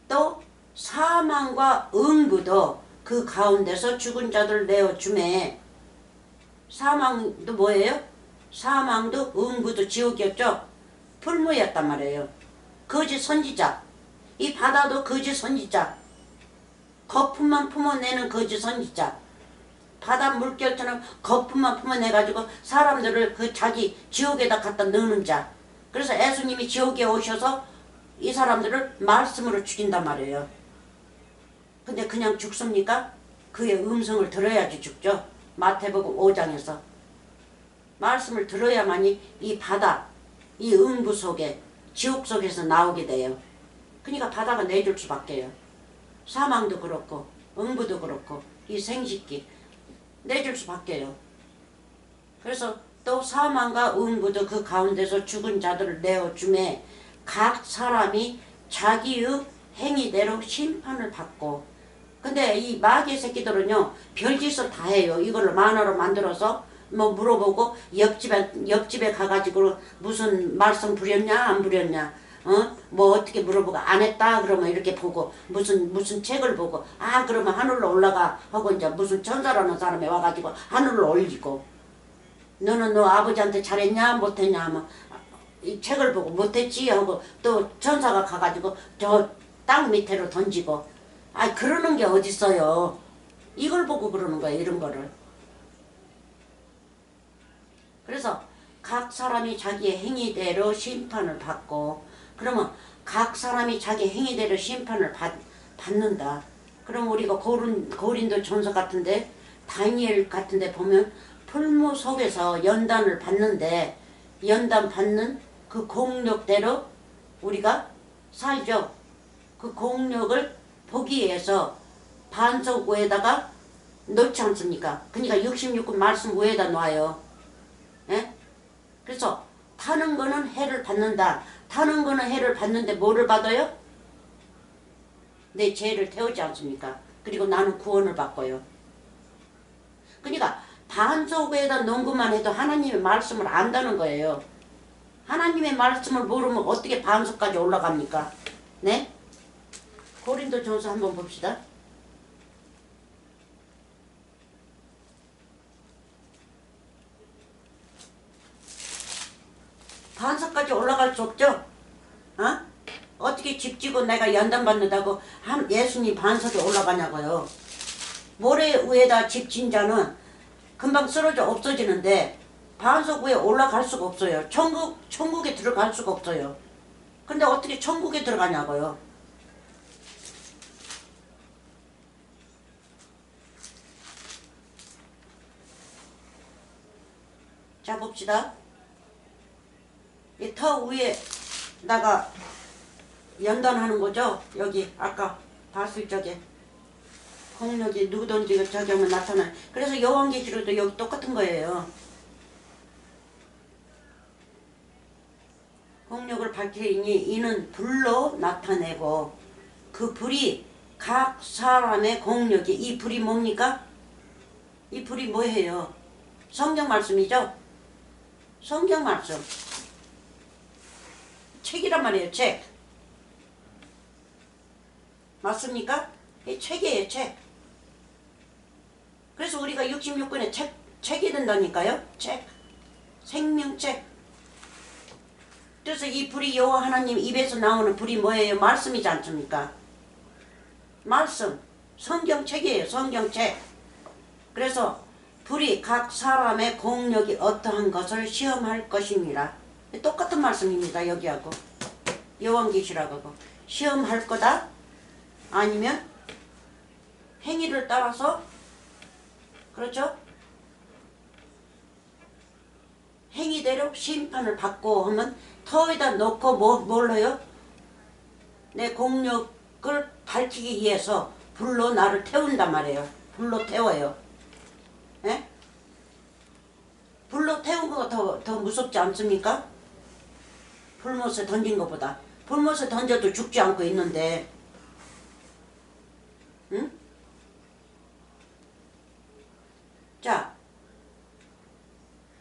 또 사망과 응부도 그 가운데서 죽은 자들을 내어주매. 사망도 뭐예요? 사망도 응부도 지옥이었죠. 풀무였단 말이에요. 거짓 선지자. 이 바다도 거짓 선지자. 거품만 품어내는 거짓 선지자. 바다 물결처럼 거품만 품어내가지고 사람들을 그 자기 지옥에다 갖다 넣는 자. 그래서 예수님이 지옥에 오셔서 이 사람들을 말씀으로 죽인단 말이에요. 근데 그냥 죽습니까? 그의 음성을 들어야지 죽죠. 마태복음 5장에서. 말씀을 들어야만이 이 바다, 이 응부 속에, 지옥 속에서 나오게 돼요. 그러니까 바다가 내줄 수밖에요. 사망도 그렇고 응부도 그렇고 이 생식기 내줄 수밖에요. 그래서 또 사망과 응부도 그 가운데서 죽은 자들을 내어주매 각 사람이 자기의 행위대로 심판을 받고. 근데 이 마귀의 새끼들은요, 별짓을 다 해요. 이걸로 만화로 만들어서 뭐 물어보고 옆집에 가가지고 무슨 말씀 부렸냐 안 부렸냐, 뭐 어떻게 물어보고 안 했다 그러면 이렇게 보고 무슨 책을 보고 그러면 하늘로 올라가 하고 이제 무슨 천사라는 사람이 와가지고 하늘로 올리고, 너는 너 아버지한테 잘했냐 못했냐 하면 이 책을 보고 못했지 하고 또 천사가 가가지고 저 땅 밑으로 던지고. 그러는 게 어딨어요. 이걸 보고 그러는 거예요. 이런 거를. 그래서 각 사람이 자기의 행위대로 심판을 받고. 그러면 각 사람이 자기 행위대로 심판을 받는다. 그럼 우리가 고린도 전서 같은데 다니엘 같은데 보면 풀무 속에서 연단을 받는데 연단 받는 그 공력대로 우리가 살죠. 그 공력을 보기 위해서 반석 위에다가 놓지 않습니까? 그러니까 66권 말씀 위에다 놔요. 예? 그래서 타는 거는 해를 받는다. 타는 거는 해를 받는데 뭐를 받아요? 내 죄를 태우지 않습니까? 그리고 나는 구원을 받고요. 그러니까 반석 위에다 놓은 것만 해도 하나님의 말씀을 안다는 거예요. 하나님의 말씀을 모르면 어떻게 반석까지 올라갑니까? 네? 고린도 전서 한번 봅시다. 반석까지 올라갈 수 없죠? 어떻게 집 지고 내가 연단 받는다고 예수님 반석에 올라가냐고요. 모래 위에다 집 진 자는 금방 쓰러져 없어지는데 반석 위에 올라갈 수가 없어요. 천국에 들어갈 수가 없어요. 근데 어떻게 천국에 들어가냐고요. 자, 봅시다. 이 터 위에다가 연단하는 거죠. 여기 아까 봤을 적에 공력이 누구든지 저기 하면 나타나요. 그래서 요한계시록도 여기 똑같은 거예요. 공력을 밝히니 이는 불로 나타내고 그 불이 각 사람의 공력이. 이 불이 뭡니까? 이 불이 뭐예요? 성경 말씀이죠? 성경 말씀. 책이란 말이에요. 책. 맞습니까? 이 책이에요. 책. 그래서 우리가 66권에 책이 된다니까요. 책. 생명책. 그래서 이 불이 여호와 하나님 입에서 나오는 불이 뭐예요? 말씀이지 않습니까? 말씀. 성경책이에요. 성경책. 그래서 불이 각 사람의 공력이 어떠한 것을 시험할 것입니다. 똑같은 말씀입니다. 여기하고 요한계시록하고 시험할 거다 아니면 행위를 따라서 그렇죠? 행위대로 심판을 받고 하면 터에다 넣고 뭘 해요? 내 공력을 밝히기 위해서 불로 나를 태운단 말이에요. 불로 태워요. 예? 불로 태운 거가 더 무섭지 않습니까? 불못에 던진 것보다. 불못에 던져도 죽지 않고 있는데, 응? 자,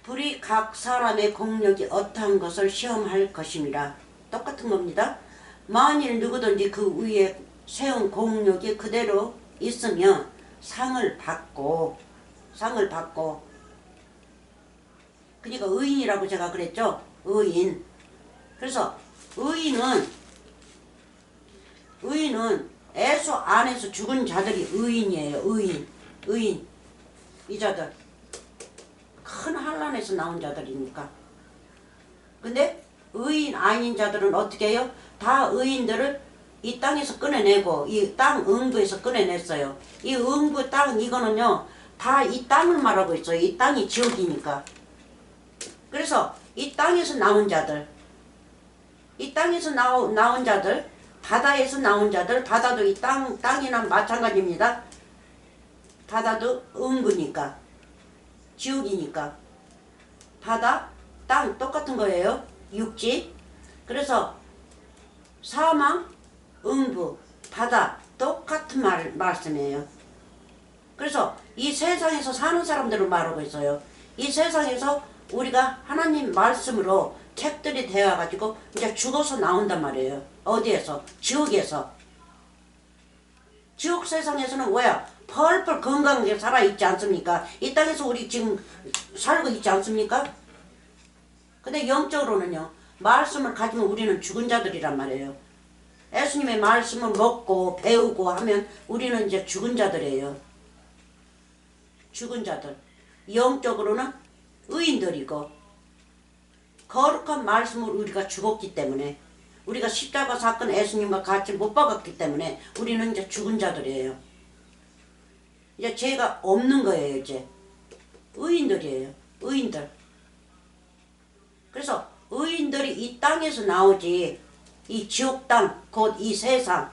불이 각 사람의 공력이 어떠한 것을 시험할 것입니다. 똑같은 겁니다. 만일 누구든지 그 위에 세운 공력이 그대로 있으면 상을 받고 그러니까 의인이라고 제가 그랬죠. 의인. 그래서 의인은 애수 안에서 죽은 자들이 의인이에요. 의인. 이 자들 큰 환난에서 나온 자들이니까. 근데 의인 아닌 자들은 어떻게 해요? 다 의인들을 이 땅에서 꺼내내고 이 땅 응부에서 꺼내냈어요. 이 응부 땅 이거는요 다 이 땅을 말하고 있어요. 이 땅이 지옥이니까. 그래서 이 땅에서 나온 자들, 이 땅에서 나온 자들, 바다에서 나온 자들, 바다도 이 땅이나 마찬가지입니다. 바다도 응부니까, 지옥이니까. 바다, 땅 똑같은 거예요. 육지. 그래서 사망, 응부, 바다 똑같은 말씀이에요. 그래서 이 세상에서 사는 사람들을 말하고 있어요. 이 세상에서 우리가 하나님 말씀으로 책들이 되어가지고 이제 죽어서 나온단 말이에요. 어디에서? 지옥에서. 지옥 세상에서는 뭐야? 펄펄 건강하게 살아있지 않습니까? 이 땅에서 우리 지금 살고 있지 않습니까? 근데 영적으로는요. 말씀을 가지면 우리는 죽은 자들이란 말이에요. 예수님의 말씀을 먹고 배우고 하면 우리는 이제 죽은 자들이에요. 죽은 자들. 영적으로는 의인들이고 거룩한 말씀을 우리가 죽었기 때문에 우리가 십자가 사건 예수님과 같이 못 박았기 때문에 우리는 이제 죽은 자들이에요. 이제 죄가 없는 거예요. 이제 의인들이에요. 의인들. 그래서 의인들이 이 땅에서 나오지 이 지옥 땅 곧 이 세상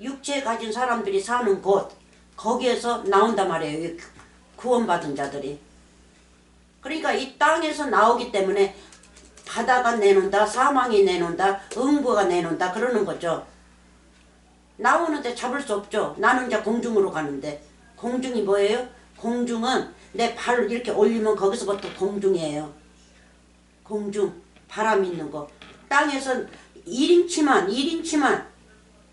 육체 가진 사람들이 사는 곳 거기에서 나온단 말이에요. 구원받은 자들이. 그러니까 이 땅에서 나오기 때문에 바다가 내놓는다, 사망이 내놓는다, 응부가 내놓는다 그러는 거죠. 나오는데 잡을 수 없죠. 나는 이제 공중으로 가는데. 공중이 뭐예요? 공중은 내 발을 이렇게 올리면 거기서부터 공중이에요. 공중, 바람 있는 거. 땅에서 1인치만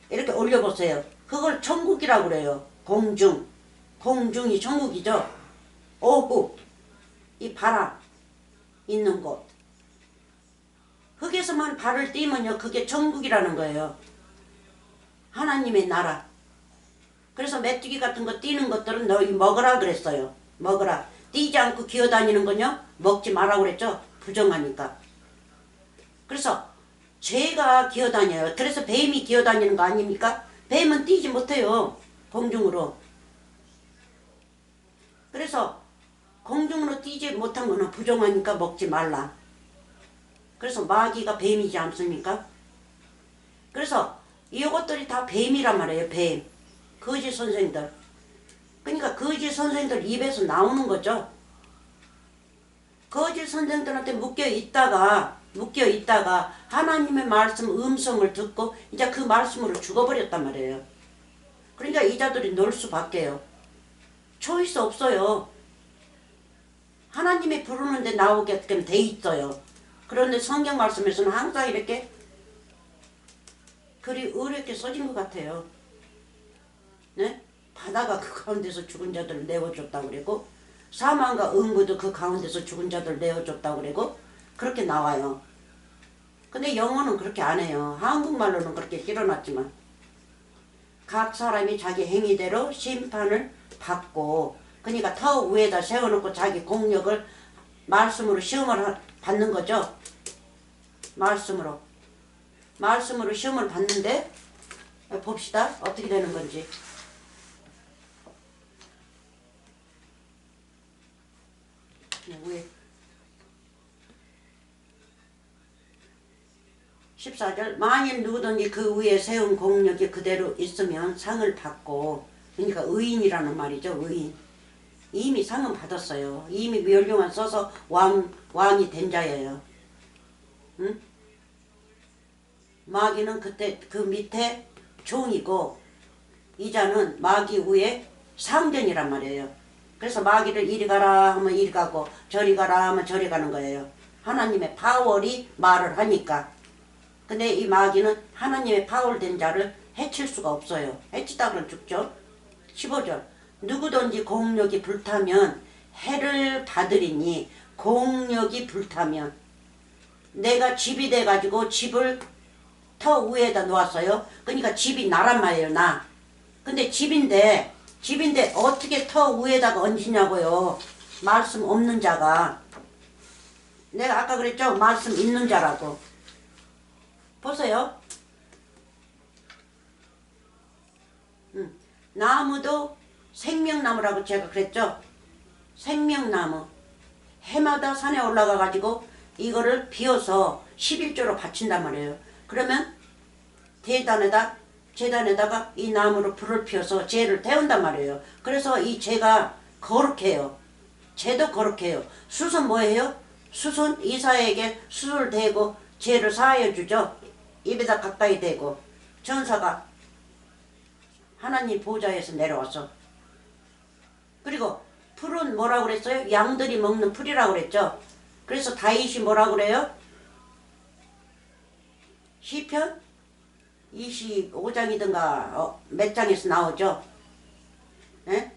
이렇게 올려보세요. 그걸 천국이라고 그래요. 공중. 공중이 천국이죠. 오후. 이 바람 있는 곳. 흙에서만 발을 띄면요. 그게 천국이라는 거예요. 하나님의 나라. 그래서 메뚜기 같은 거 띄는 것들은 너희 먹으라 그랬어요. 먹으라. 띄지 않고 기어다니는 건요. 먹지 마라 그랬죠. 부정하니까. 그래서 죄가 기어다녀요. 그래서 뱀이 기어다니는 거 아닙니까? 뱀은 띄지 못해요. 공중으로. 그래서 공중으로 띄지 못한 거는 부정하니까 먹지 말라. 그래서 마귀가 뱀이지 않습니까? 그래서 이것들이 다 뱀이란 말이에요. 뱀. 거짓 선생들. 그러니까 거짓 선생들 입에서 나오는 거죠. 거짓 선생들한테 묶여 있다가 하나님의 말씀 음성을 듣고 이제 그 말씀으로 죽어버렸단 말이에요. 그러니까 이자들이 놀 수밖에요. 초이스 없어요. 하나님이 부르는데 나오게끔 돼 있어요. 그런데 성경 말씀에서는 항상 이렇게 글이 어렵게 써진 것 같아요. 네? 바다가 그 가운데서 죽은 자들을 내어줬다고 그러고 사망과 응부도 그 가운데서 죽은 자들을 내어줬다고 그러고 그렇게 나와요. 근데 영어는 그렇게 안 해요. 한국말로는 그렇게 실어놨지만 각 사람이 자기 행위대로 심판을 받고, 그러니까 터 위에다 세워놓고 자기 공력을 말씀으로 시험을 받는 거죠. 말씀으로 시험을 받는데, 봅시다 어떻게 되는 건지. 위에 14절, 만일 누구든지 그 위에 세운 공력이 그대로 있으면 상을 받고, 그러니까 의인이라는 말이죠. 의인. 이미 상은 받았어요. 이미 멸류관 써서 왕이 된 자예요. 응? 마귀는 그때 그 밑에 종이고, 이 자는 마귀 위에 상전이란 말이에요. 그래서 마귀를 이리 가라 하면 이리 가고 저리 가라 하면 저리 가는 거예요. 하나님의 파월이 말을 하니까. 근데 이 마귀는 하나님의 파월된 자를 해칠 수가 없어요. 해치다 그러면 죽죠. 15절, 누구든지 공력이 불타면 해를 받으리니, 공력이 불타면, 내가 집이 돼가지고 집을 터 위에다 놓았어요. 그러니까 집이 나란 말이에요. 나. 근데 집인데 어떻게 터 위에다가 얹히냐고요. 말씀 없는 자가. 내가 아까 그랬죠. 말씀 있는 자라고. 보세요. 나무도 생명나무라고 제가 그랬죠. 생명나무. 해마다 산에 올라가 가지고 이거를 비워서 11조로 바친단 말이에요. 그러면 재단에다가 이 나무로 불을 피워서 재를 태운단 말이에요. 그래서 이 재가 거룩해요. 재도 거룩해요. 숯은 뭐예요? 숯은 이사에게 숯을 대고 재를 사하여 주죠. 입에다 가까이 대고. 전사가 하나님 보좌에서 내려와서. 그리고 풀은 뭐라고 그랬어요? 양들이 먹는 풀이라고 그랬죠. 그래서 다윗이 뭐라고 그래요? 시편 25장이든가 몇 장에서 나오죠. 예?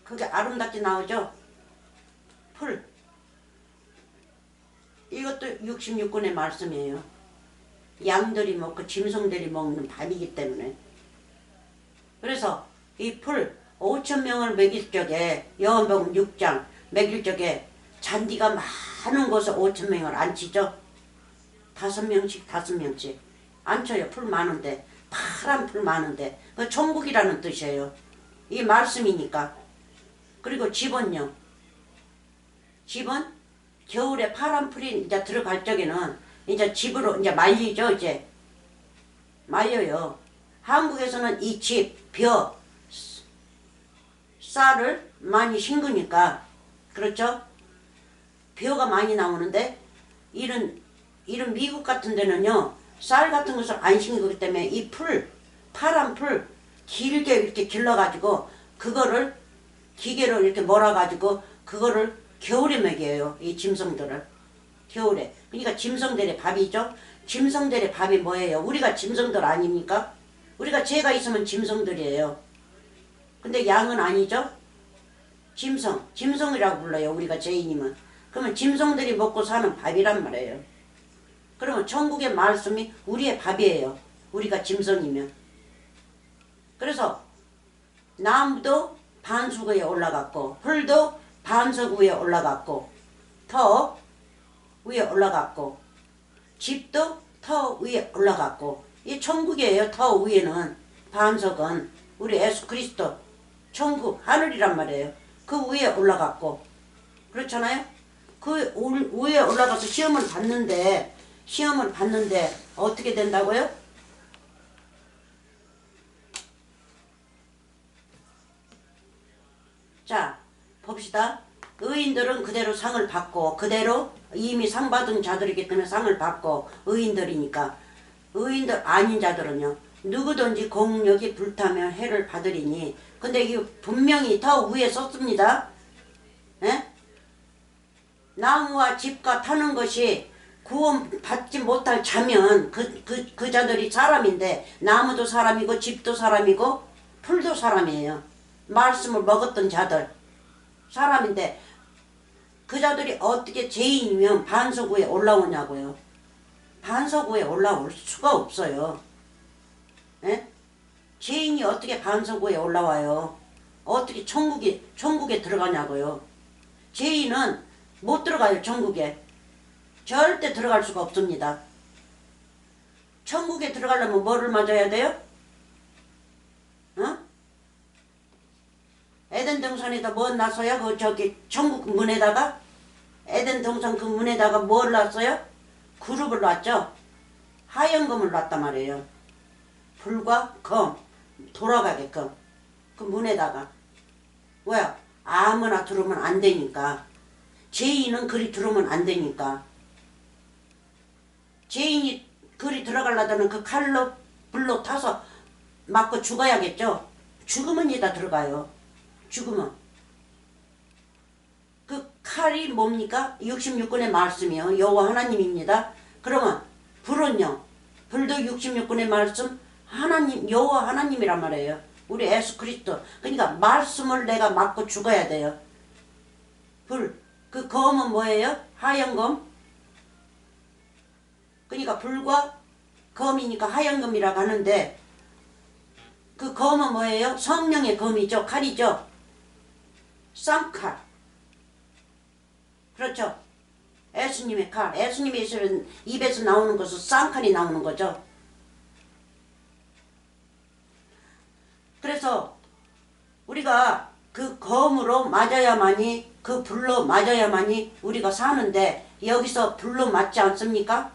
그게 아름답게 나오죠. 풀. 이것도 66권의 말씀이에요. 양들이 먹고 짐승들이 먹는 밥이기 때문에. 그래서 이 풀 5,000명을 먹일 적에, 요한복음 6장 먹일 적에 잔디가 많은 곳에 5,000명을 앉히죠. 5명씩 앉혀요. 풀 많은데, 파란 풀 많은데. 그 천국이라는 뜻이에요. 이 말씀이니까. 그리고 집은요. 집은 겨울에 파란 풀이 이제 들어갈 적에는 이제 집으로 이제 말리죠. 이제 말려요. 한국에서는 이 집, 벼, 쌀을 많이 심으니까, 그렇죠? 벼가 많이 나오는데, 이런 미국 같은 데는요, 쌀 같은 것을 안 심기 때문에 이 풀, 파란 풀 길게 이렇게 길러가지고 그거를 기계로 이렇게 몰아가지고 그거를 겨울에 먹여요. 이 짐승들을. 겨울에. 그러니까 짐승들의 밥이죠. 짐승들의 밥이 뭐예요? 우리가 짐승들 아닙니까? 우리가 죄가 있으면 짐승들이에요. 근데 양은 아니죠? 짐승이라고 불러요. 우리가 죄인이면. 그러면 짐승들이 먹고 사는 밥이란 말이에요. 그러면 천국의 말씀이 우리의 밥이에요. 우리가 짐승이면. 그래서 나무도 반석 위에 올라갔고, 풀도 반석 위에 올라갔고, 터 위에 올라갔고, 집도 터 위에 올라갔고, 이 천국이에요. 터 위에는. 반석은 우리 예수 그리스도 천국 하늘이란 말이에요. 그 위에 올라갔고, 그렇잖아요. 그 위에 올라가서 시험을 받는데 어떻게 된다고요? 자, 봅시다. 의인들은 그대로 상을 받고, 그대로 이미 상 받은 자들이기 때문에 상을 받고, 의인들이니까. 의인들 아닌 자들은요, 누구든지 공력이 불타면 해를 받으리니. 근데 이 분명히 더 위에 썼습니다. 에? 나무와 집과 타는 것이 구원받지 못할 자면 그 자들이 사람인데, 나무도 사람이고 집도 사람이고 풀도 사람이에요. 말씀을 먹었던 자들 사람인데, 그 자들이 어떻게 죄인이면 반석 위에 올라오냐고요. 반석 위에 올라올 수가 없어요. 에? 죄인이 어떻게 반석 위에 올라와요? 어떻게 천국에 들어가냐고요. 죄인은 못 들어가요. 천국에. 절대 들어갈 수가 없습니다. 천국에 들어가려면 뭐를 맞아야 돼요? 어? 에덴 동산에다 뭐 놨어요? 그 저기 천국 문에다가 에덴 동산 그 문에다가 뭘 놨어요? 그룹을 놨죠. 하얀 검을 놨단 말이에요. 불과 검 돌아가게끔 그 문에다가. 왜요? 아무나 들어오면 안 되니까. 죄인은 그리 들어오면 안 되니까. 죄인이 그리 들어가려다는 그 칼로 불로 타서 맞고 죽어야겠죠. 죽으면 이다 들어가요. 죽으면. 그 칼이 뭡니까? 66권의 말씀이요. 여호와 하나님입니다. 그러면 불은요. 불도 66권의 말씀 하나님 여호와 하나님이란 말이에요. 우리 예수 그리스도. 그러니까 말씀을 내가 맞고 죽어야 돼요. 불. 그 검은 뭐예요? 하얀 검. 그러니까 불과 검이니까 하얀 검이라고 하는데 그 검은 뭐예요? 성령의 검이죠. 칼이죠. 쌍칼. 그렇죠. 예수님의 칼. 예수님의 입에서 나오는 것은 쌍칼이 나오는 거죠. 그래서 우리가 그 검으로 맞아야만이 그 불로 맞아야만이 우리가 사는데 여기서 불로 맞지 않습니까?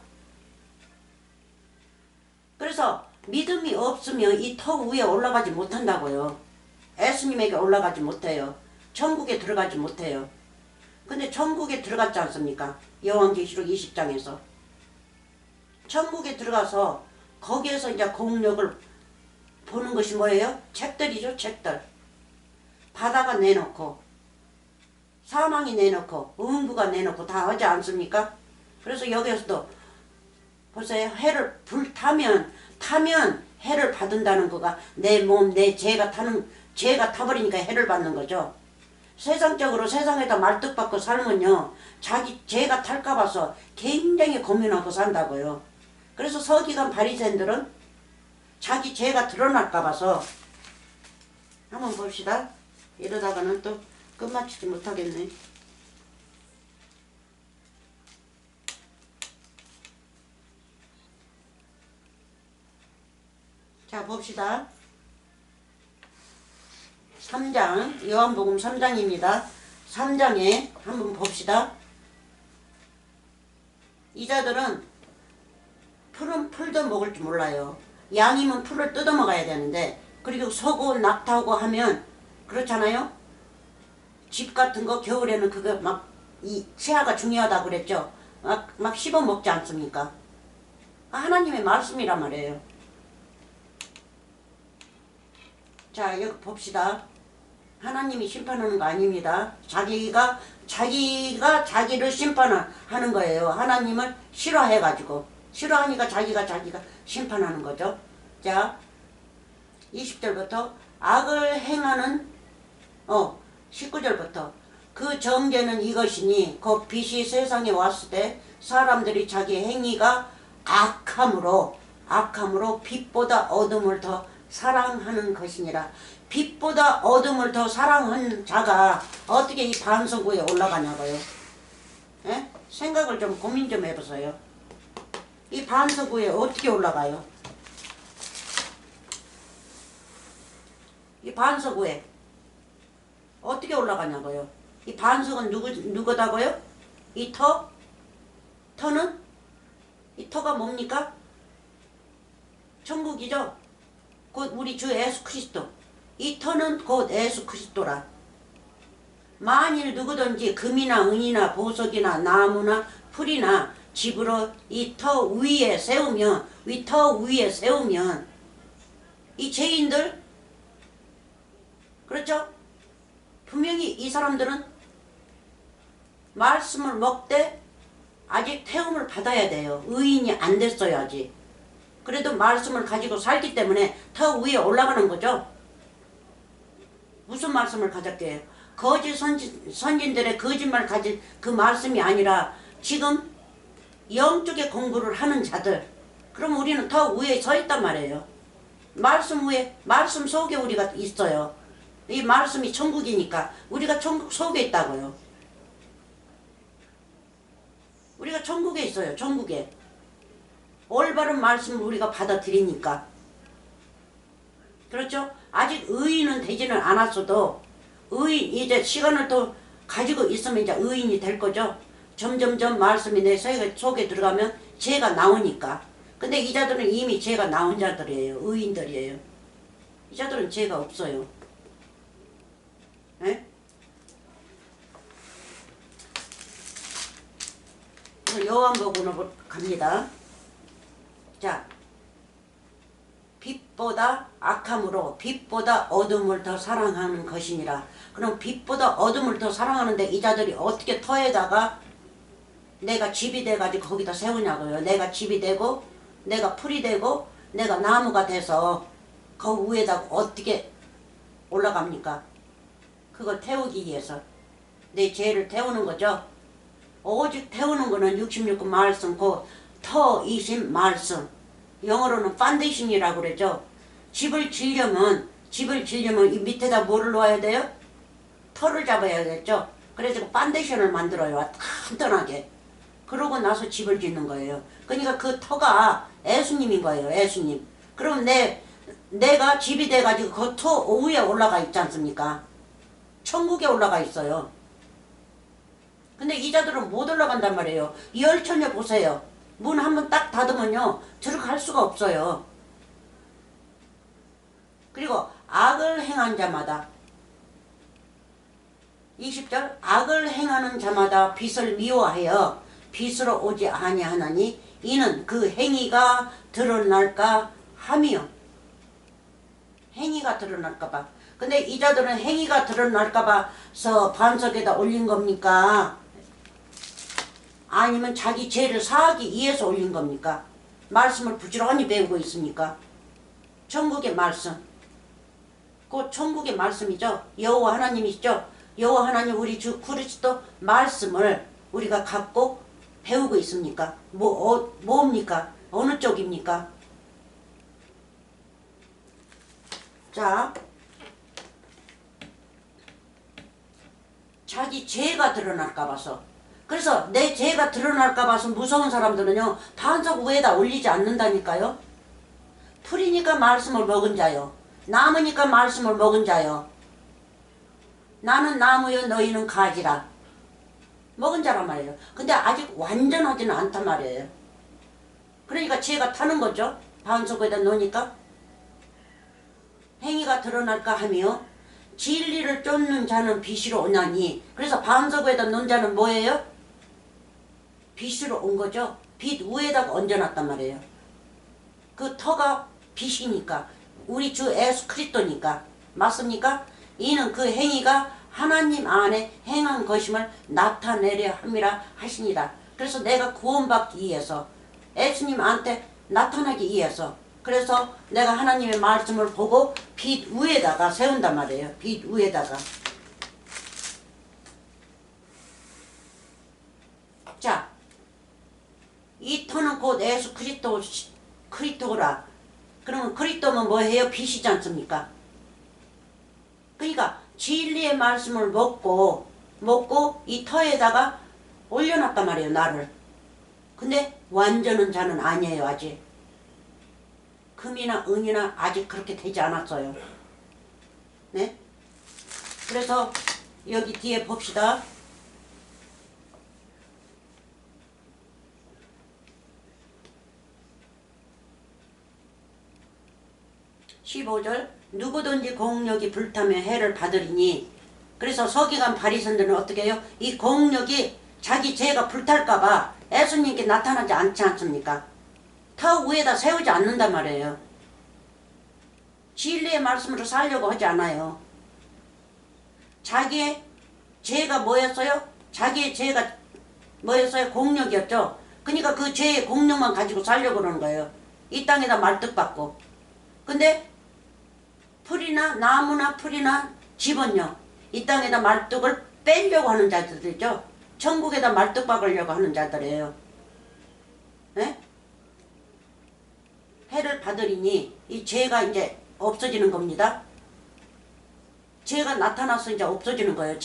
그래서 믿음이 없으면 이 터 위에 올라가지 못한다고요. 예수님에게 올라가지 못해요. 천국에 들어가지 못해요. 근데 천국에 들어갔지 않습니까? 요한계시록 20장에서. 천국에 들어가서 거기에서 이제 공력을 보는 것이 뭐예요? 책들이죠. 책들. 바다가 내놓고 사망이 내놓고 음부가 내놓고 다 하지 않습니까? 그래서 여기에서도 보세요. 해를 불타면 해를 받는다는 거가 내 몸, 내 죄가 타버리니까 해를 받는 거죠. 세상적으로 세상에다 말뚝박고 살면요. 자기 죄가 탈까 봐서 굉장히 고민하고 산다고요. 그래서 서기관 바리새인들은 자기 죄가 드러날까 봐서 한번 봅시다. 이러다가는 또 끝마치지 못하겠네. 자 봅시다. 3장 요한복음 3장입니다. 3장에 한번 봅시다. 이 자들은 풀은 풀도 먹을 줄 몰라요. 양이면 풀을 뜯어 먹어야 되는데 그리고 서고 낙타하고 하면 그렇잖아요. 집 같은 거 겨울에는 그거 막 이 치아가 중요하다고 그랬죠. 막 씹어 먹지 않습니까? 하나님의 말씀이란 말이에요. 자 여기 봅시다. 하나님이 심판하는 거 아닙니다. 자기가 자기를 심판하는 거예요. 하나님을 싫어해가지고. 싫어하니까 자기가 심판하는 거죠. 자 20절부터 악을 행하는 19절부터 그 정죄는 이것이니 곧 빛이 세상에 왔을 때 사람들이 자기 행위가 악함으로 빛보다 어둠을 더 사랑하는 것이니라. 빛보다 어둠을 더 사랑하는 자가 어떻게 이 반석 위에 올라가냐고요. 에? 생각을 좀 고민 좀 해보세요. 이 반석 위에 어떻게 올라가요? 이 반석 위에 어떻게 올라가냐고요. 이 반석은 누구다고요? 이 터는? 이 터가 뭡니까? 천국이죠. 곧 우리 주 예수 그리스도. 이 터는 곧 예수 그리스도라. 만일 누구든지 금이나 은이나 보석이나 나무나 풀이나 집으로 이 터 위에 세우면 이 죄인들 그렇죠? 분명히 이 사람들은 말씀을 먹되 아직 태움을 받아야 돼요. 의인이 안 됐어요 아직. 그래도 말씀을 가지고 살기 때문에 터 위에 올라가는 거죠. 무슨 말씀을 가졌게요? 거짓 선진들의 거짓말 가진 그 말씀이 아니라 지금 영적의 공부를 하는 자들, 그럼 우리는 더 위에 서 있단 말이에요. 말씀 위에, 말씀 속에 우리가 있어요. 이 말씀이 천국이니까 우리가 천국 속에 있다고요. 우리가 천국에 있어요. 천국에. 올바른 말씀을 우리가 받아들이니까. 그렇죠? 아직 의인은 되지는 않았어도 의인, 이제 시간을 더 가지고 있으면 이제 의인이 될 거죠. 점점점 말씀이 내 속에 들어가면 죄가 나오니까. 근데 이 자들은 이미 죄가 나온 자들이에요. 의인들이에요. 이 자들은 죄가 없어요. 에? 요한복음으로 갑니다. 자, 빛보다 악함으로 빛보다 어둠을 더 사랑하는 것이니라. 그럼 빛보다 어둠을 더 사랑하는데 이 자들이 어떻게 터에다가 내가 집이 돼가지고 거기다 세우냐고요. 내가 집이 되고 내가 풀이 되고 내가 나무가 돼서 그 위에다가 어떻게 올라갑니까? 그걸 태우기 위해서 내 죄를 태우는 거죠. 오직 태우는 거는 66권 말씀, 그 터이신 말씀, 영어로는 파운데이션이라고 그러죠. 집을 지려면 이 밑에다 뭐를 놓아야 돼요? 터를 잡아야겠죠. 그래서 파운데이션을 만들어요. 튼튼하게. 그러고 나서 집을 짓는 거예요. 그러니까 그 터가 예수님인 거예요. 예수님. 그럼 내가 집이 돼가지고 그 터 위에 올라가 있지 않습니까? 천국에 올라가 있어요. 근데 이 자들은 못 올라간단 말이에요. 열천에 보세요. 문 한번 딱 닫으면요 들어갈 수가 없어요. 그리고 악을 행한 자마다 20절 악을 행하는 자마다 빛을 미워하여 빛으로 오지 아니하나니 이는 그 행위가 드러날까 함이요. 행위가 드러날까봐. 근데 이 자들은 행위가 드러날까봐서 반석에다 올린 겁니까? 아니면 자기 죄를 사하기 위해서 올린 겁니까? 말씀을 부지런히 배우고 있습니까? 천국의 말씀. 그 천국의 말씀이죠. 여호와 하나님이시죠. 여호와 하나님 우리 주 그리스도 말씀을 우리가 갖고 배우고 있습니까? 뭡니까? 어느 쪽입니까? 자, 자기 죄가 드러날까 봐서. 그래서 내 죄가 드러날까 봐서 무서운 사람들은요 반석 위에다 올리지 않는다니까요. 풀이니까 말씀을 먹은 자요. 나무니까 말씀을 먹은 자요. 나는 나무요 너희는 가지라. 먹은 자란 말이에요. 근데 아직 완전하지는 않단 말이에요. 그러니까 죄가 타는 거죠. 반석 위에다 놓으니까. 행위가 드러날까 하며 진리를 쫓는 자는 빛으로 오나니. 그래서 반석 위에다 놓은 자는 뭐예요? 빛으로 온 거죠. 빛 위에다가 얹어놨단 말이에요. 그 터가 빛이니까 우리 주 예수 그리스도니까. 맞습니까? 이는 그 행위가 하나님 안에 행한 것임을 나타내려 함이라 하시니라. 그래서 내가 구원받기 위해서 예수님한테 나타나기 위해서 그래서 내가 하나님의 말씀을 보고 빛 위에다가 세운단 말이에요. 빛 위에다가. 자, 이 터는 곧 예수 그리스도라. 그러면 그리스도는 뭐예요? 빛이지 않습니까? 그러니까 진리의 말씀을 먹고 이 터에다가 올려놨단 말이에요. 나를. 근데 완전한 자는 아니에요. 아직. 금이나 은이나 아직 그렇게 되지 않았어요. 네? 그래서 여기 뒤에 봅시다. 15절 누구든지 공력이 불타며 해를 받으리니. 그래서 서기관 바리새인들은 어떻게 해요? 이 공력이 자기 죄가 불탈까봐 예수님께 나타나지 않지 않습니까? 터 위에다 세우지 않는단 말이에요. 진리의 말씀으로 살려고 하지 않아요. 자기의 죄가 뭐였어요? 자기의 죄가 뭐였어요? 공력이었죠. 그러니까 그 죄의 공력만 가지고 살려고 그러는 거예요. 이 땅에다 말뚝박고. 근데 풀이나 나무나 풀이나 집은요 이 땅에다 말뚝을 빼려고 하는 자들이죠. 천국에다 말뚝 박으려고 하는 자들이에요. 예? 해를 받으리니 이 죄가 이제 없어지는 겁니다. 죄가 나타나서 이제 없어지는 거예요.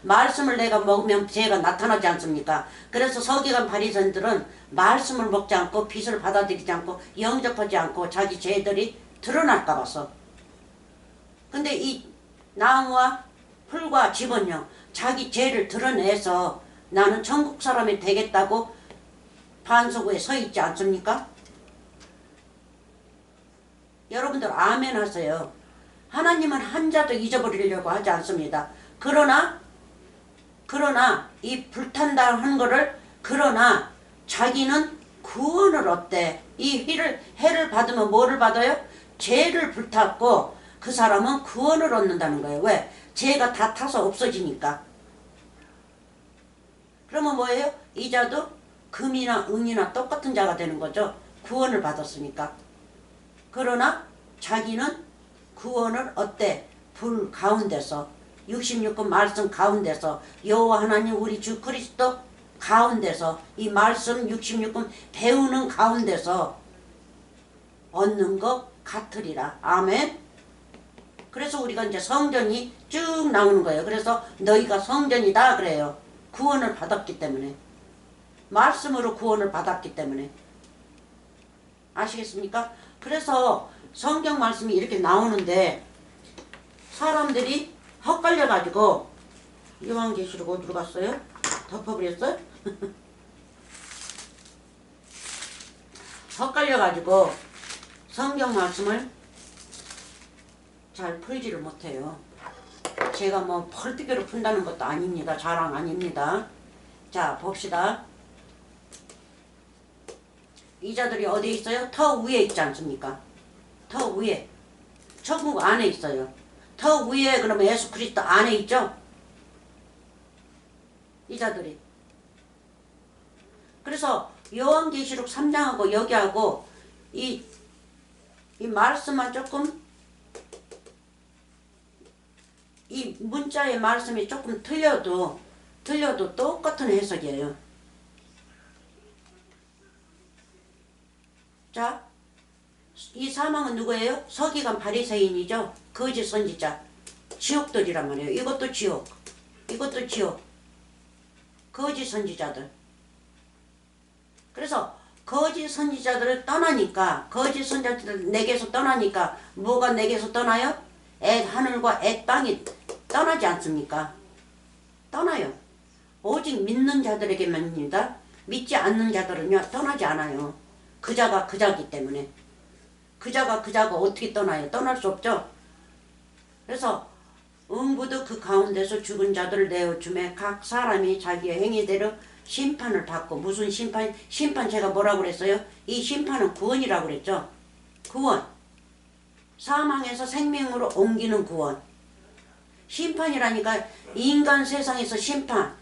말씀을 내가 먹으면 죄가 나타나지 않습니까? 그래서 서기관 바리새인들은 말씀을 먹지 않고 빛을 받아들이지 않고 영접하지 않고 자기 죄들이 드러날까 봐서. 근데 이 나무와 풀과 집은요, 자기 죄를 드러내서 나는 천국 사람이 되겠다고 반석에 서 있지 않습니까? 여러분들 아멘 하세요. 하나님은 한 자도 잊어버리려고 하지 않습니다. 그러나 이 불탄다 한 거를, 그러나 자기는 구원을 얻대. 이 해를 받으면 뭐를 받아요? 죄를 불탔고 그 사람은 구원을 얻는다는 거예요. 왜? 죄가 다 타서 없어지니까. 그러면 뭐예요? 이 자도 금이나 은이나 똑같은 자가 되는 거죠. 구원을 받았으니까. 그러나 자기는 구원을 얻대. 불 가운데서, 66권 말씀 가운데서, 여호와 하나님 우리 주 그리스도 가운데서, 이 말씀 66권 배우는 가운데서 얻는 것 같으리라. 아멘. 그래서 우리가 이제 성전이 쭉 나오는 거예요. 그래서 너희가 성전이다 그래요. 구원을 받았기 때문에. 말씀으로 구원을 받았기 때문에. 아시겠습니까? 그래서 성경 말씀이 이렇게 나오는데 사람들이 헛갈려가지고, 요한계시록 어디로 갔어요? 덮어버렸어요? 헛갈려가지고 성경 말씀을 잘 풀지를 못해요. 제가 뭐 펄뜨기로 푼다는 것도 아닙니다. 자랑 아닙니다. 자, 봅시다. 이 자들이 어디에 있어요? 더 위에 있지 않습니까? 더 위에. 천국 안에 있어요. 더 위에 그러면 예수 그리스도 안에 있죠? 이 자들이. 그래서 요한계시록 3장하고 여기하고 이 말씀만 조금, 이 문자의 말씀이 조금 틀려도 똑같은 해석이에요. 자, 이 사망은 누구예요? 서기관 바리새인이죠. 거짓 선지자. 지옥들이란 말이에요. 이것도 지옥. 이것도 지옥. 거짓 선지자들. 그래서 거짓 선지자들을 떠나니까, 거짓 선지자들 내게서 떠나니까 뭐가 내게서 떠나요? 하늘과 땅이 떠나지 않습니까? 떠나요. 오직 믿는 자들에게만입니다. 믿지 않는 자들은요 떠나지 않아요. 그자가 그자기 때문에. 그자가 어떻게 떠나요? 떠날 수 없죠. 그래서 응부도 그 가운데서 죽은 자들을 내어주매 각 사람이 자기의 행위대로 심판을 받고. 무슨 심판? 심판 제가 뭐라고 그랬어요? 이 심판은 구원이라고 그랬죠. 구원. 사망에서 생명으로 옮기는 구원. 심판이라니까 인간 세상에서 심판.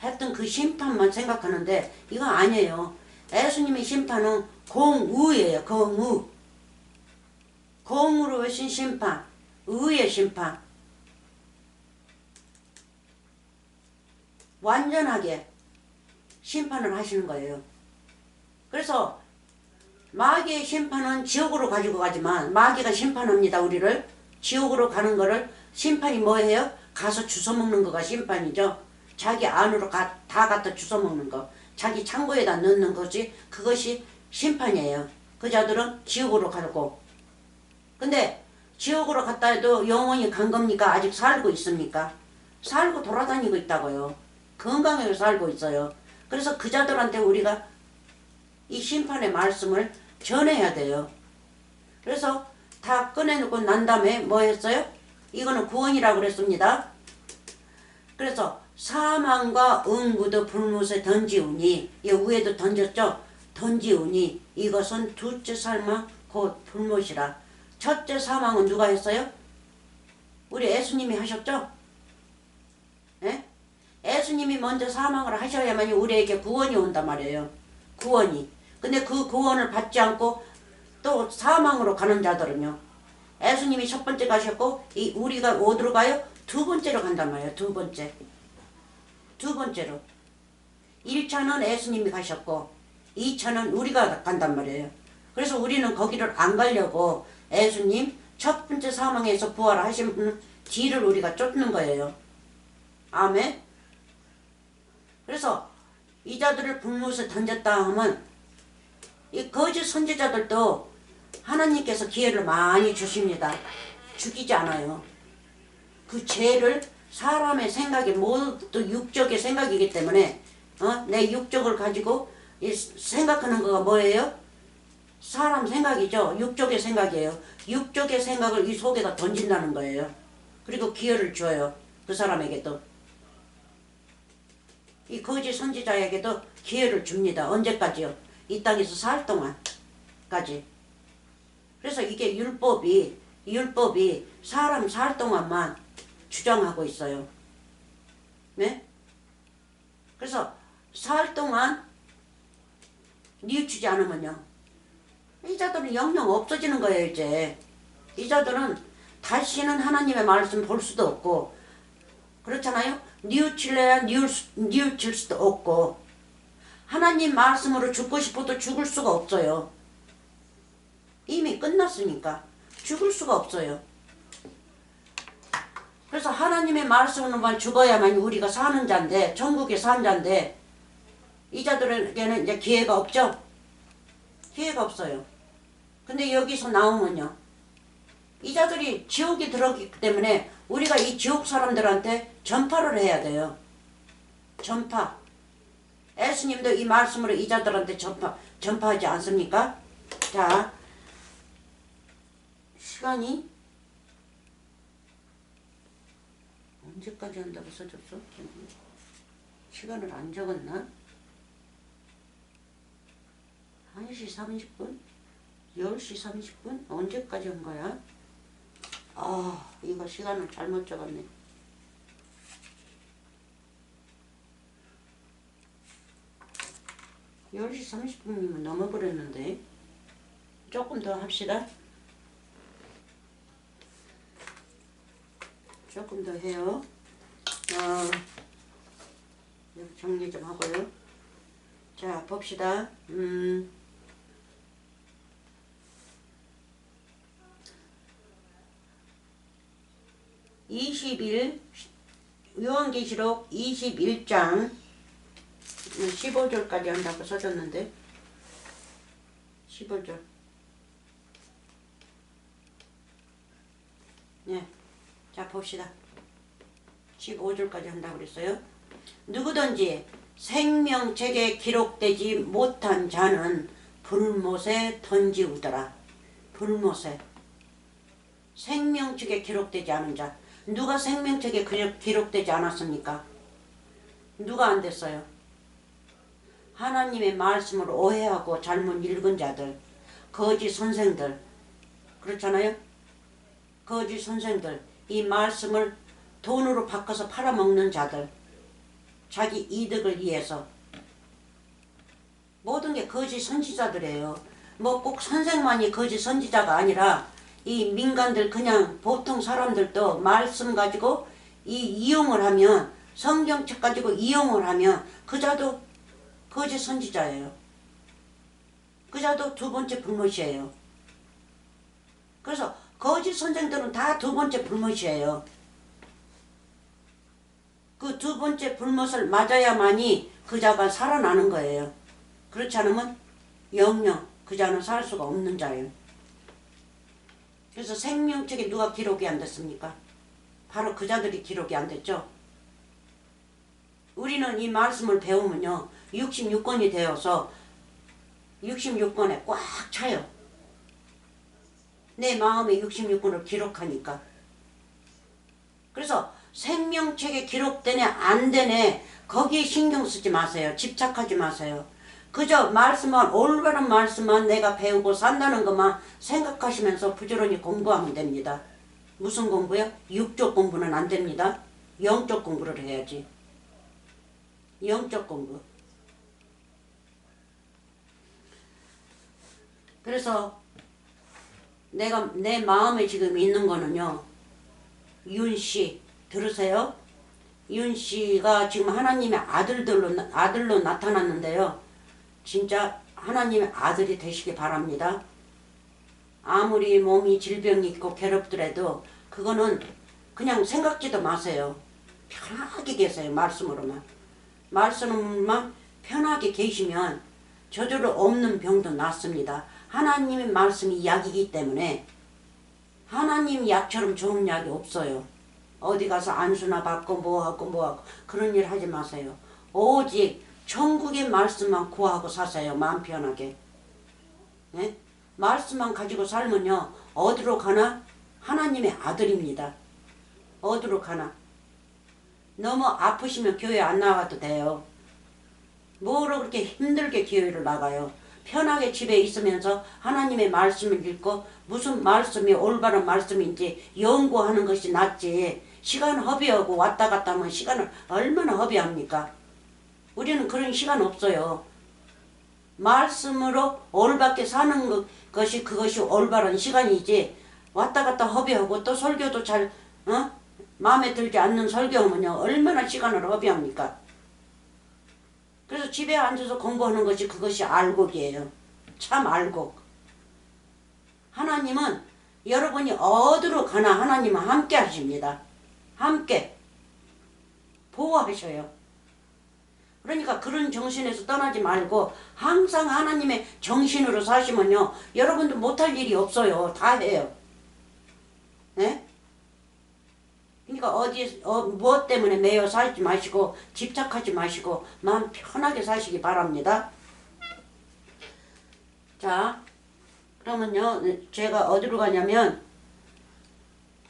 했던 그 심판만 생각하는데 이거 아니에요. 예수님의 심판은 공의예요. 공의. 공으로 오신 심판. 의의 심판. 완전하게 심판을 하시는 거예요. 그래서 마귀의 심판은 지옥으로 가지고 가지만, 마귀가 심판합니다. 우리를. 지옥으로 가는 거를 심판이 뭐예요? 가서 주워먹는 거가 심판이죠. 자기 안으로 다 갖다 주워먹는 거. 자기 창고에다 넣는 것이, 그것이 심판이에요. 그 자들은 지옥으로 가고. 근데 지옥으로 갔다 해도 영원히 간 겁니까? 아직 살고 있습니까? 살고 돌아다니고 있다고요. 건강하게 살고 있어요. 그래서 그 자들한테 우리가 이 심판의 말씀을 전해야 돼요. 그래서 다 꺼내놓고 난 다음에 뭐 했어요? 이거는 구원이라고 그랬습니다. 그래서 사망과 응구도 불못에 던지우니, 이 위에도 던졌죠? 던지우니 이것은 둘째 삶은 곧 불못이라. 첫째 사망은 누가 했어요? 우리 예수님이 하셨죠? 예? 예수님이 먼저 사망을 하셔야만 우리에게 구원이 온단 말이에요. 구원이. 근데 그 구원을 받지 않고 또 사망으로 가는 자들은요. 예수님이 첫 번째 가셨고 우리가 어디로 가요? 두 번째로 간단 말이에요. 두 번째. 두 번째로. 1차는 예수님이 가셨고 2차는 우리가 간단 말이에요. 그래서 우리는 거기를 안 가려고 예수님 첫 번째 사망에서 부활하신 분 뒤를 우리가 쫓는 거예요. 아멘. 그래서 이 자들을 불못에 던졌다 하면 이 거짓 선지자들도 하나님께서 기회를 많이 주십니다. 죽이지 않아요. 그 죄를 사람의 생각이 모두 육적의 생각이기 때문에 내 육적을 가지고 생각하는 거가 뭐예요? 사람 생각이죠. 육적의 생각이에요. 육적의 생각을 이 속에다 던진다는 거예요. 그리고 기회를 줘요. 그 사람에게도. 이 거짓 선지자에게도 기회를 줍니다. 언제까지요? 이 땅에서 살 동안까지. 그래서 이게 율법이 사람 살 동안만 주장하고 있어요. 네? 그래서 살 동안 뉘우치지 않으면요. 이 자들은 영영 없어지는 거예요, 이제. 이 자들은 다시는 하나님의 말씀 볼 수도 없고, 그렇잖아요? 뉘우칠래야 뉘우칠 수도 없고, 하나님 말씀으로 죽고 싶어도 죽을 수가 없어요. 이미 끝났으니까 죽을 수가 없어요. 그래서 하나님의 말씀으로만 죽어야만 우리가 사는 자인데, 천국에 사는 자인데, 이 자들에게는 이제 기회가 없죠? 기회가 없어요. 근데 여기서 나오면요, 이 자들이 지옥에 들어가기 때문에 우리가 이 지옥 사람들한테 전파를 해야 돼요. 전파. 예수님도 이 말씀으로 이 자들한테 전파하지 않습니까? 자, 시간이 언제까지 한다고 써줬어? 시간을 안 적었나? 1시 30분? 10시 30분? 언제까지 한 거야? 아, 이거 시간을 잘못 적었네. (10시 30분이면) 넘어버렸는데 조금 더 합시다. 조금 더 해요. 여기 정리 좀 하고요. 자, 봅시다. 21 요한계시록 21장 15절까지 한다고 써줬는데 15절. 네, 자 봅시다. 15절까지 한다고 그랬어요. 누구든지 생명책에 기록되지 못한 자는 불못에 던지우더라. 불못에. 생명책에 기록되지 않은 자. 누가 생명책에 기록되지 않았습니까? 누가 안 됐어요? 하나님의 말씀을 오해하고 잘못 읽은 자들, 거짓 선생들, 그렇잖아요? 거짓 선생들, 이 말씀을 돈으로 바꿔서 팔아먹는 자들, 자기 이득을 위해서. 모든 게 거짓 선지자들이에요. 뭐 꼭 선생만이 거짓 선지자가 아니라 이 민간들, 그냥 보통 사람들도 말씀 가지고 이용을 하면, 성경책 가지고 이용을 하면 그자도 거짓 선지자예요. 그자도 두 번째 불못이에요. 그래서 거짓 선생들은 다 두 번째 불못이에요. 그 두 번째 불못을 맞아야만이 그자가 살아나는 거예요. 그렇지 않으면 영영 그자는 살 수가 없는 자예요. 그래서 생명책에 누가 기록이 안 됐습니까? 바로 그자들이 기록이 안 됐죠. 우리는 이 말씀을 배우면요, 66권이 되어서 66권에 꽉 차요. 내 마음에 66권을 기록하니까. 그래서 생명책에 기록되네 안 되네 거기에 신경 쓰지 마세요. 집착하지 마세요. 그저 말씀만, 올바른 말씀만 내가 배우고 산다는 것만 생각하시면서 부지런히 공부하면 됩니다. 무슨 공부요? 육적 공부는 안 됩니다. 영적 공부를 해야지. 영적 공부. 그래서 내 마음에 지금 있는 거는요, 윤씨, 들으세요. 이윤 씨가 지금 하나님의 아들로 나타났는데요. 진짜 하나님의 아들이 되시기 바랍니다. 아무리 몸이 질병이 있고 괴롭더라도 그거는 그냥 생각지도 마세요. 편하게 계세요. 말씀으로만. 말씀만 편하게 계시면 저절로 없는 병도 낫습니다. 하나님의 말씀이 약이기 때문에 하나님 약처럼 좋은 약이 없어요. 어디 가서 안수나 받고 뭐하고 그런 일 하지 마세요. 오직 천국의 말씀만 구하고 사세요. 마음 편하게. 네? 말씀만 가지고 살면요. 어디로 가나 하나님의 아들입니다. 어디로 가나. 너무 아프시면 교회 안 나가도 돼요. 뭐로 그렇게 힘들게 교회를 나가요. 편하게 집에 있으면서 하나님의 말씀을 읽고 무슨 말씀이 올바른 말씀인지 연구하는 것이 낫지. 시간 허비하고 왔다 갔다 하면 시간을 얼마나 허비합니까? 우리는 그런 시간 없어요. 말씀으로 올바르게 사는 것이 그것이 올바른 시간이지. 왔다 갔다 허비하고 또 설교도 잘 마음에 들지 않는 설교하면요 얼마나 시간을 허비합니까? 그래서 집에 앉아서 공부하는 것이 그것이 알곡이에요. 참 알곡. 하나님은 여러분이 어디로 가나 하나님은 함께 하십니다. 함께 보호하셔요. 그러니까 그런 정신에서 떠나지 말고 항상 하나님의 정신으로 사시면요 여러분도 못할 일이 없어요. 다 해요. 네? 그러니까 무엇 때문에 매여 살지 마시고 집착하지 마시고 마음 편하게 사시기 바랍니다. 자, 그러면요 제가 어디로 가냐면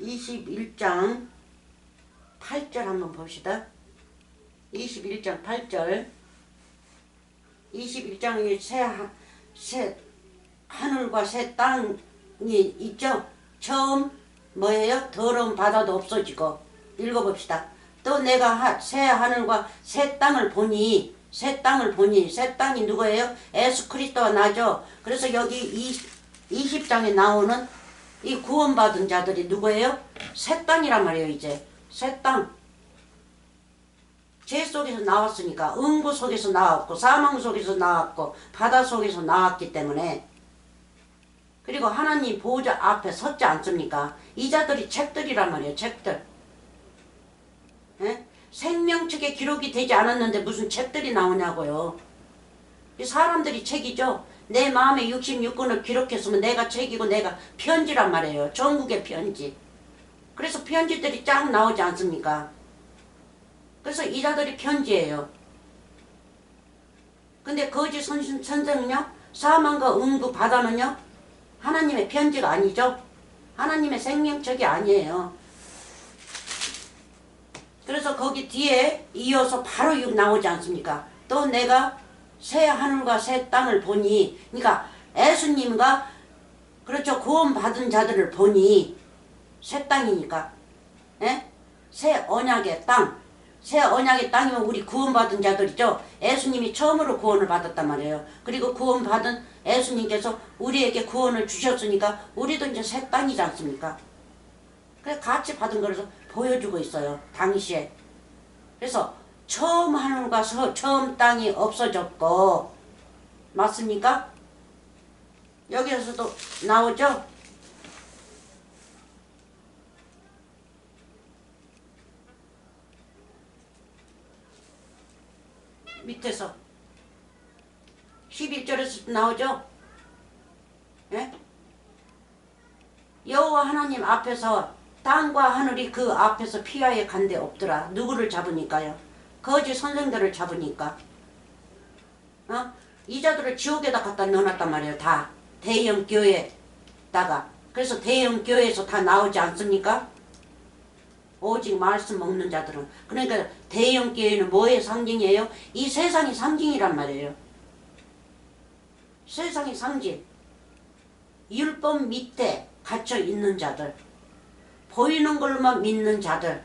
21장 8절 한번 봅시다. 21장 8절. 21장에 새 하늘과 새 땅이 있죠. 처음 뭐예요? 더러운 바다도 없어지고. 읽어봅시다. 또 내가 새 하늘과 새 땅을 보니 새 땅이 누구예요? 예수 그리스도가 나죠. 그래서 여기 20장에 나오는 이 구원받은 자들이 누구예요? 새 땅이란 말이에요. 이제 새 땅. 죄 속에서 나왔으니까 음부 속에서 나왔고 사망 속에서 나왔고 바다 속에서 나왔기 때문에 그리고 하나님 보호자 앞에 섰지 않습니까? 이 자들이 책들이란 말이에요. 책들. 에? 생명책에 기록이 되지 않았는데 무슨 책들이 나오냐고요. 이 사람들이 책이죠. 내 마음에 66권을 기록했으면 내가 책이고 내가 편지란 말이에요. 전국의 편지. 그래서 편지들이 쫙 나오지 않습니까? 그래서 이 자들이 편지예요. 근데 거짓 선생은요. 사망과 음부 바다는요. 하나님의 편지가 아니죠. 하나님의 생명책이 아니에요. 그래서 거기 뒤에 이어서 바로 6 나오지 않습니까? 또 내가 새 하늘과 새 땅을 보니 그러니까 예수님과 그렇죠. 구원받은 자들을 보니 새 땅이니까 에? 새 언약의 땅. 새 언약의 땅이면 우리 구원받은 자들이죠. 예수님이 처음으로 구원을 받았단 말이에요. 그리고 구원받은 예수님께서 우리에게 구원을 주셨으니까 우리도 이제 새 땅이지 않습니까? 그래서 같이 받은 거라서 보여주고 있어요. 당시에. 그래서 처음 하늘과 처음 땅이 없어졌고 맞습니까? 여기에서도 나오죠? 밑에서 11절에서 나오죠? 예? 여호와 하나님 앞에서 땅과 하늘이 그 앞에서 피하여 간데 없더라. 누구를 잡으니까요? 거짓 선생들을 잡으니까. 이 자들을 지옥에다 갖다 넣어놨단 말이에요. 다 대형 교회에다가. 그래서 대형 교회에서 다 나오지 않습니까? 오직 말씀 먹는 자들은. 그러니까 대형 교회는 뭐의 상징이에요? 이 세상의 상징이란 말이에요. 세상의 상징. 율법 밑에 갇혀 있는 자들. 보이는 걸로만 믿는 자들.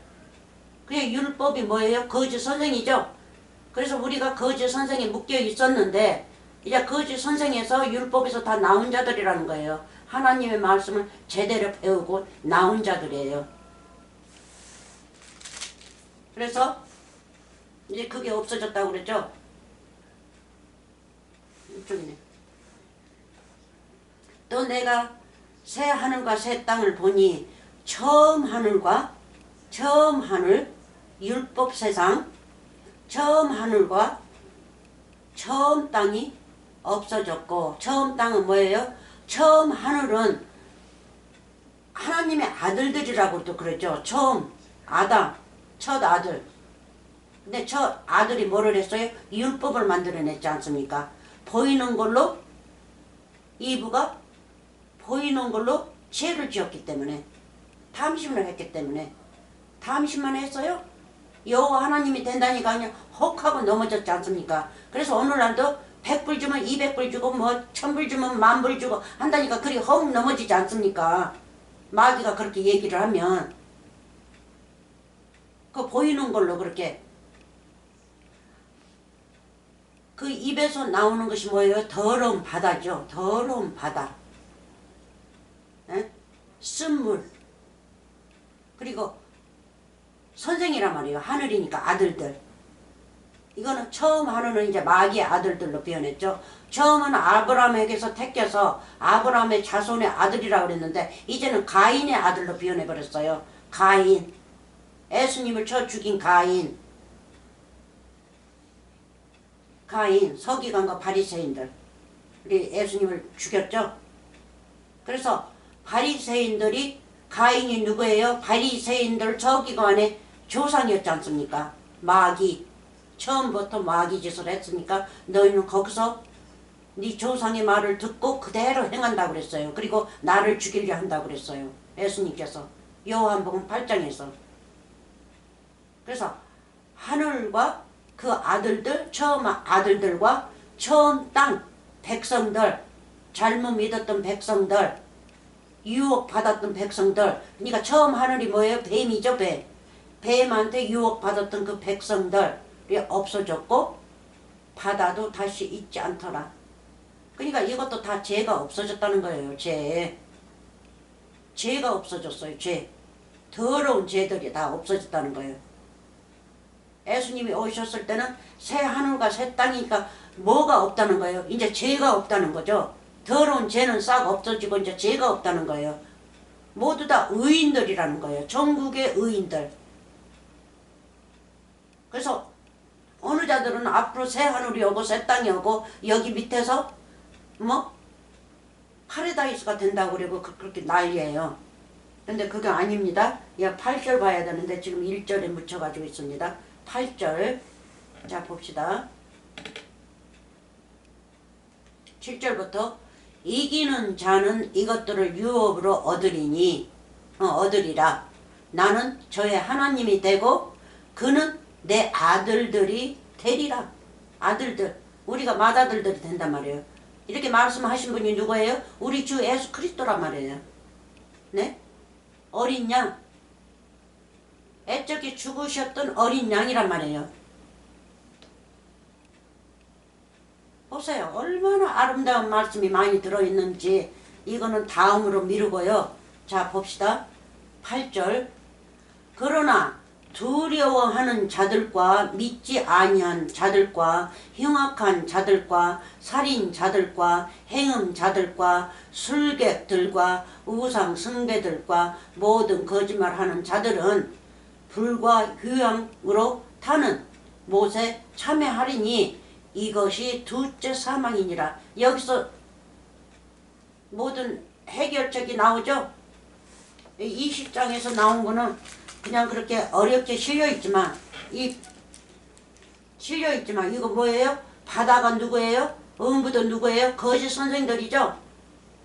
그게 율법이 뭐예요? 거짓 선생이죠. 그래서 우리가 거짓 선생에 묶여 있었는데 이제 거짓 선생에서 율법에서 다 나온 자들이라는 거예요. 하나님의 말씀을 제대로 배우고 나온 자들이에요. 그래서 이제 그게 없어졌다고 그랬죠. 이쪽이네. 또 내가 새 하늘과 새 땅을 보니 처음 하늘과 처음 하늘 율법 세상 처음 하늘과 처음 땅이 없어졌고, 처음 땅은 뭐예요? 처음 하늘은 하나님의 아들들이라고도 그랬죠. 처음 아담 첫 아들. 근데 첫 아들이 뭐를 했어요? 율법을 만들어냈지 않습니까? 보이는 걸로 이브가 보이는 걸로 죄를 지었기 때문에, 탐심을 했기 때문에. 탐심만 했어요? 여호와 하나님이 된다니까 그냥 혹하고 넘어졌지 않습니까? 그래서 오늘날도 100불 주면 200불 주고 뭐 1000불 주면 10,000불 주고 한다니까 그리 혹 넘어지지 않습니까? 마귀가 그렇게 얘기를 하면 그 보이는 걸로 그렇게 그 입에서 나오는 것이 뭐예요? 더러운 바다죠. 더러운 바다. 에? 쓴물. 그리고 선생이란 말이에요. 하늘이니까 아들들. 이거는 처음 하늘은 이제 마귀의 아들들로 표현했죠. 처음은 아브라함에게서 택겨서 아브라함의 자손의 아들이라고 그랬는데 이제는 가인의 아들로 표현해버렸어요. 가인. 예수님을 쳐 죽인 가인. 가인, 서기관과 바리새인들. 우리 예수님을 죽였죠. 그래서 바리새인들이 가인이 누구예요? 바리새인들 서기관의 조상이었지 않습니까? 마귀. 처음부터 마귀 짓을 했으니까 너희는 거기서 네 조상의 말을 듣고 그대로 행한다고 그랬어요. 그리고 나를 죽이려 한다고 그랬어요. 예수님께서 요한복음 8장에서. 그래서 하늘과 그 아들들, 처음 아들들과 처음 땅 백성들, 잘못 믿었던 백성들, 유혹받았던 백성들. 그러니까 처음 하늘이 뭐예요? 뱀이죠. 뱀. 뱀한테 유혹받았던 그 백성들이 없어졌고 바다도 다시 있지 않더라. 그러니까 이것도 다 죄가 없어졌다는 거예요. 죄가 없어졌어요. 죄. 더러운 죄들이 다 없어졌다는 거예요. 예수님이 오셨을 때는 새 하늘과 새 땅이니까 뭐가 없다는 거예요? 이제 죄가 없다는 거죠. 더러운 죄는 싹 없어지고 이제 죄가 없다는 거예요. 모두 다 의인들이라는 거예요. 전국의 의인들. 그래서 어느 자들은 앞으로 새 하늘이 오고 새 땅이 오고 여기 밑에서 뭐 파라다이스가 된다고 그러고 그렇게 난리예요. 근데 그게 아닙니다. 이 8절 봐야 되는데 지금 1절에 묻혀가지고 있습니다. 8절. 자 봅시다. 7절부터 이기는 자는 이것들을 유업으로 얻으리라. 나는 저의 하나님이 되고 그는 내 아들들이 되리라. 아들들. 우리가 맏아들들이 된단 말이에요. 이렇게 말씀하신 분이 누구예요? 우리 주 예수 그리스도란 말이에요. 네? 어린 양. 애적이 죽으셨던 어린 양이란 말이에요. 보세요. 얼마나 아름다운 말씀이 많이 들어있는지. 이거는 다음으로 미루고요. 자 봅시다. 8절. 그러나 두려워하는 자들과 믿지 아니한 자들과 흉악한 자들과 살인자들과 행음자들과 술객들과 우상 숭배들과 모든 거짓말하는 자들은 불과 휴양으로 타는 못에 참여하리니 이것이 둘째 사망이니라. 여기서 모든 해결책이 나오죠. 20장에서 나온 거는 그냥 그렇게 어렵게 실려있지만 이거 뭐예요? 바다가 누구예요? 음부도 누구예요? 거짓 선생들이죠.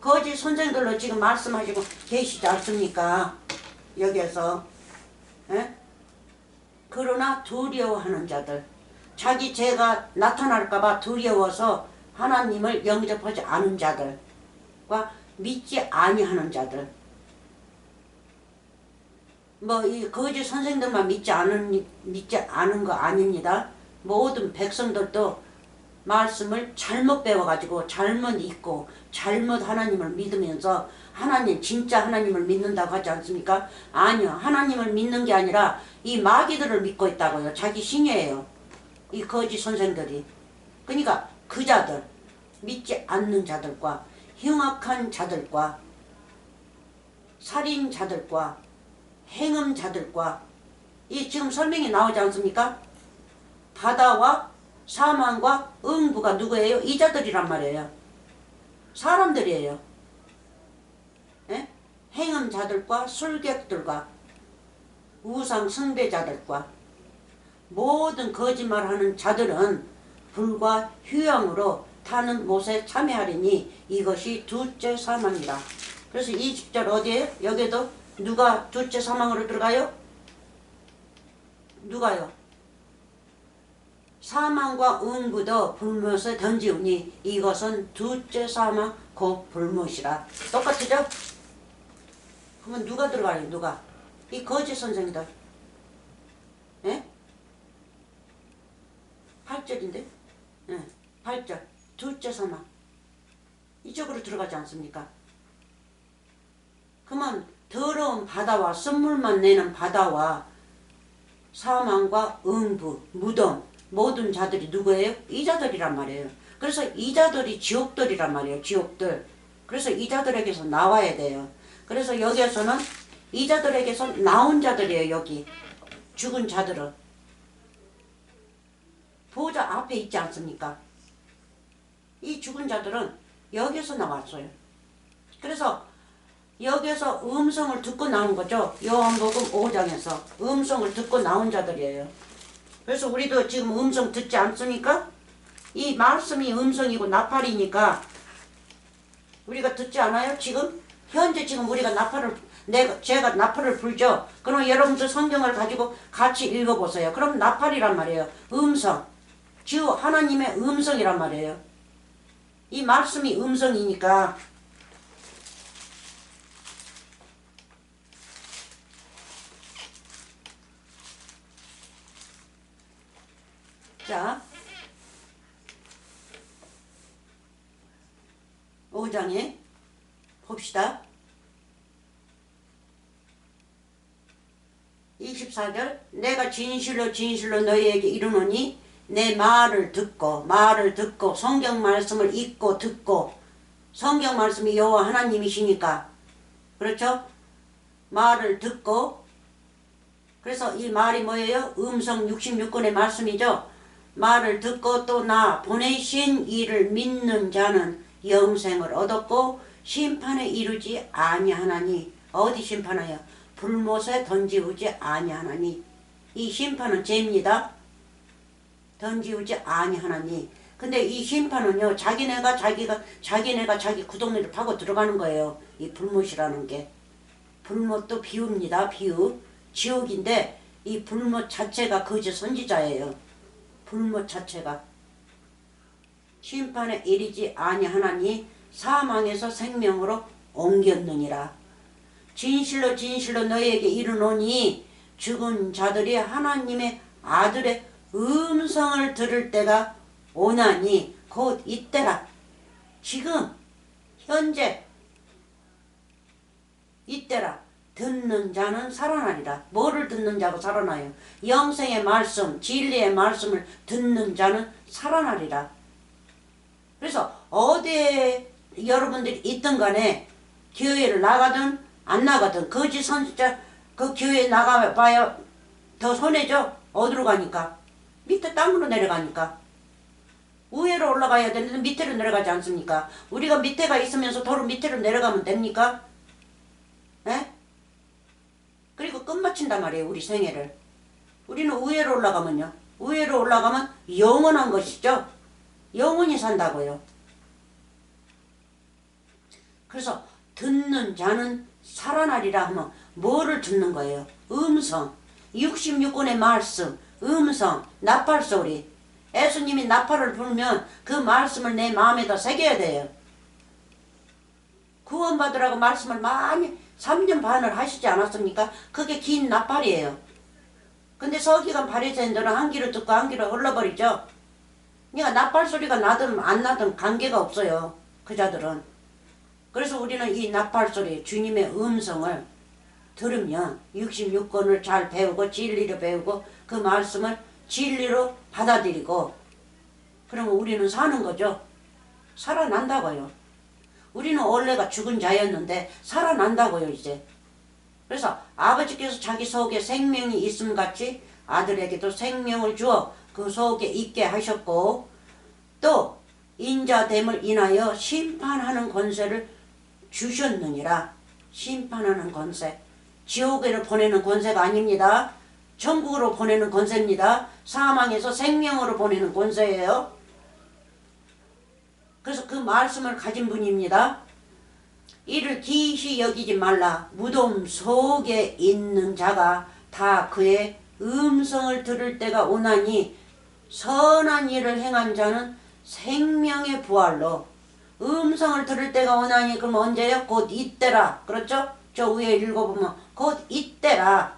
거짓 선생들로 지금 말씀하시고 계시지 않습니까? 여기에서. 에? 그러나 두려워하는 자들, 자기 죄가 나타날까봐 두려워서 하나님을 영접하지 않은 자들과 믿지 아니하는 자들. 뭐 이 거짓 선생들만 믿지 않은 거 아닙니다. 모든 백성들도 말씀을 잘못 배워가지고 잘못 읽고 잘못 하나님을 믿으면서 하나님 진짜 하나님을 믿는다고 하지 않습니까? 아니요. 하나님을 믿는 게 아니라 이 마귀들을 믿고 있다고요. 자기 신이에요. 이 거짓 선생들이. 그러니까 그 자들 믿지 않는 자들과 흉악한 자들과 살인자들과 행음자들과 이 지금 설명이 나오지 않습니까? 바다와 사망과 음부가 누구예요? 이 자들이란 말이에요. 사람들이에요. 예? 행음자들과 술객들과 우상 숭배자들과 모든 거짓말하는 자들은 불과 휴양으로 타는 못에 참여하리니 이것이 둘째 사망이라. 그래서 20절 어디에요? 여기도 누가 둘째 사망으로 들어가요? 누가요? 사망과 음부도 불못에 던지우니 이것은 둘째 사망 곧 불못이라. 똑같으죠? 그러면 누가 들어가요? 누가? 이 거짓 선생들. 예? 8절인데? 예, 8절. 둘째 사망. 이쪽으로 들어가지 않습니까? 그러면 더러운 바다와 쓴물만 내는 바다와 사망과 음부, 무덤 모든 자들이 누구예요? 이 자들이란 말이에요. 그래서 이 자들이 지옥들이란 말이에요. 지옥들. 그래서 이 자들에게서 나와야 돼요. 그래서 여기에서는 이 자들에게서 나온 자들이에요. 여기 죽은 자들은 보호자 앞에 있지 않습니까? 이 죽은 자들은 여기서 나왔어요. 그래서 여기에서 음성을 듣고 나온 거죠. 요한복음 5장에서 음성을 듣고 나온 자들이에요. 그래서 우리도 지금 음성 듣지 않습니까? 이 말씀이 음성이고 나팔이니까 우리가 듣지 않아요? 지금? 현재 지금 우리가 제가 나팔을 불죠. 그럼 여러분들 성경을 가지고 같이 읽어보세요. 그럼 나팔이란 말이에요. 음성. 주 하나님의 음성이란 말이에요. 이 말씀이 음성이니까 자 5장에 봅시다. 24절 내가 진실로 진실로 너희에게 이르노니 내 말을 듣고 성경 말씀을 읽고 듣고 성경 말씀이 여호와 하나님이시니까 그렇죠? 말을 듣고 그래서 이 말이 뭐예요? 음성 66권의 말씀이죠. 말을 듣고 또 나 보내신 이를 믿는 자는 영생을 얻었고 심판에 이르지 아니하나니 어디 심판하여? 불못에 던지우지 아니하나니 이 심판은 죄입니다. 던지우지 아니하나니 근데 이 심판은요 자기네가 자기 구덩이를 파고 들어가는 거예요. 이 불못이라는 게 불못도 비유입니다. 비유 지옥인데 이 불못 자체가 거짓 선지자예요. 불못 자체가 심판에 이르지 아니하나니 사망에서 생명으로 옮겼느니라. 진실로 진실로 너희에게 이르노니 죽은 자들이 하나님의 아들의 음성을 들을 때가 오나니 곧 이때라. 지금 현재 이때라. 듣는 자는 살아나리라. 뭐를 듣는 자고 살아나요? 영생의 말씀, 진리의 말씀을 듣는 자는 살아나리라. 그래서 어디에 여러분들이 있든 간에 교회를 나가든 안 나가든 거짓 선지자 그 교회에 나가봐야 더 손해죠. 어디로 가니까? 밑에 땅으로 내려가니까. 위로 올라가야 되는데 밑으로 내려가지 않습니까? 우리가 밑에가 있으면서 도로 밑으로 내려가면 됩니까? 에? 그리고 끝마친단 말이에요. 우리 생애를. 우리는 위로 올라가면요. 위로 올라가면 영원한 것이죠. 영원히 산다고요. 그래서 듣는 자는 살아나리라 하면 뭐를 듣는 거예요? 음성. 66권의 말씀. 음성. 나팔소리. 예수님이 나팔을 불면 그 말씀을 내 마음에다 새겨야 돼요. 구원받으라고 말씀을 많이 3년 반을 하시지 않았습니까? 그게 긴 나팔이에요. 근데 서기관 바리새인들은 한 귀로 듣고 한 귀로 흘러버리죠. 그러니까 나팔소리가 나든 안 나든 관계가 없어요. 그 자들은. 그래서 우리는 이 나팔소리 주님의 음성을 들으면 66권을 잘 배우고 진리로 배우고 그 말씀을 진리로 받아들이고 그러면 우리는 사는 거죠. 살아난다고요. 우리는 원래가 죽은 자였는데 살아난다고요 이제. 그래서 아버지께서 자기 속에 생명이 있음 같이 아들에게도 생명을 주어 그 속에 있게 하셨고 또 인자됨을 인하여 심판하는 권세를 주셨느니라. 심판하는 권세. 지옥에를 보내는 권세가 아닙니다. 천국으로 보내는 권세입니다. 사망에서 생명으로 보내는 권세예요. 그래서 그 말씀을 가진 분입니다. 이를 기이시 여기지 말라. 무덤 속에 있는 자가 다 그의 음성을 들을 때가 오나니 선한 일을 행한 자는 생명의 부활로 음성을 들을 때가 오나니 그럼 언제요? 곧 이때라. 그렇죠? 저 위에 읽어보면 곧 이때라.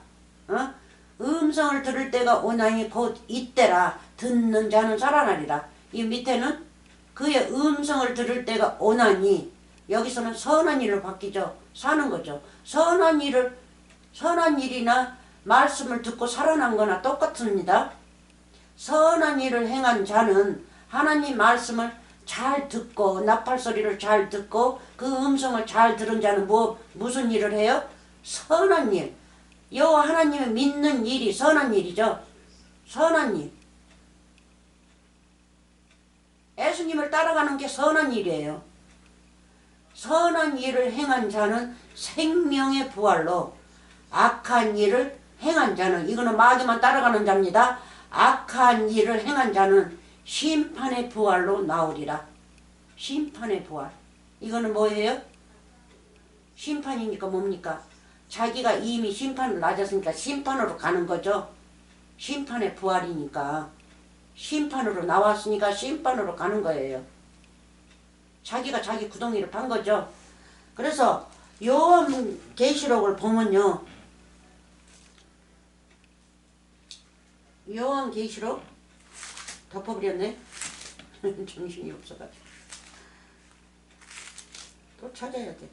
음성을 들을 때가 오나니 곧 이때라. 듣는 자는 살아나리라. 이 밑에는 그의 음성을 들을 때가 오나니 여기서는 선한 일로 바뀌죠. 사는 거죠. 선한 일이나 말씀을 듣고 살아난 거나 똑같습니다. 선한 일을 행한 자는 하나님 말씀을 잘 듣고 나팔소리를 잘 듣고 그 음성을 잘 들은 자는 무슨 일을 해요? 선한 일. 여호와 하나님을 믿는 일이 선한 일이죠. 선한 일. 예수님을 따라가는 게 선한 일이에요. 선한 일을 행한 자는 생명의 부활로 악한 일을 행한 자는 이거는 마귀만 따라가는 자입니다. 악한 일을 행한 자는 심판의 부활로 나오리라. 심판의 부활. 이거는 뭐예요? 심판이니까 뭡니까? 자기가 이미 심판을 낮았으니까 심판으로 가는 거죠. 심판의 부활이니까. 심판으로 나왔으니까 심판으로 가는 거예요. 자기가 자기 구덩이를 판 거죠. 그래서 요한계시록을 보면요. 요한계시록 덮어버렸네. 정신이 없어가지고. 또 찾아야 돼.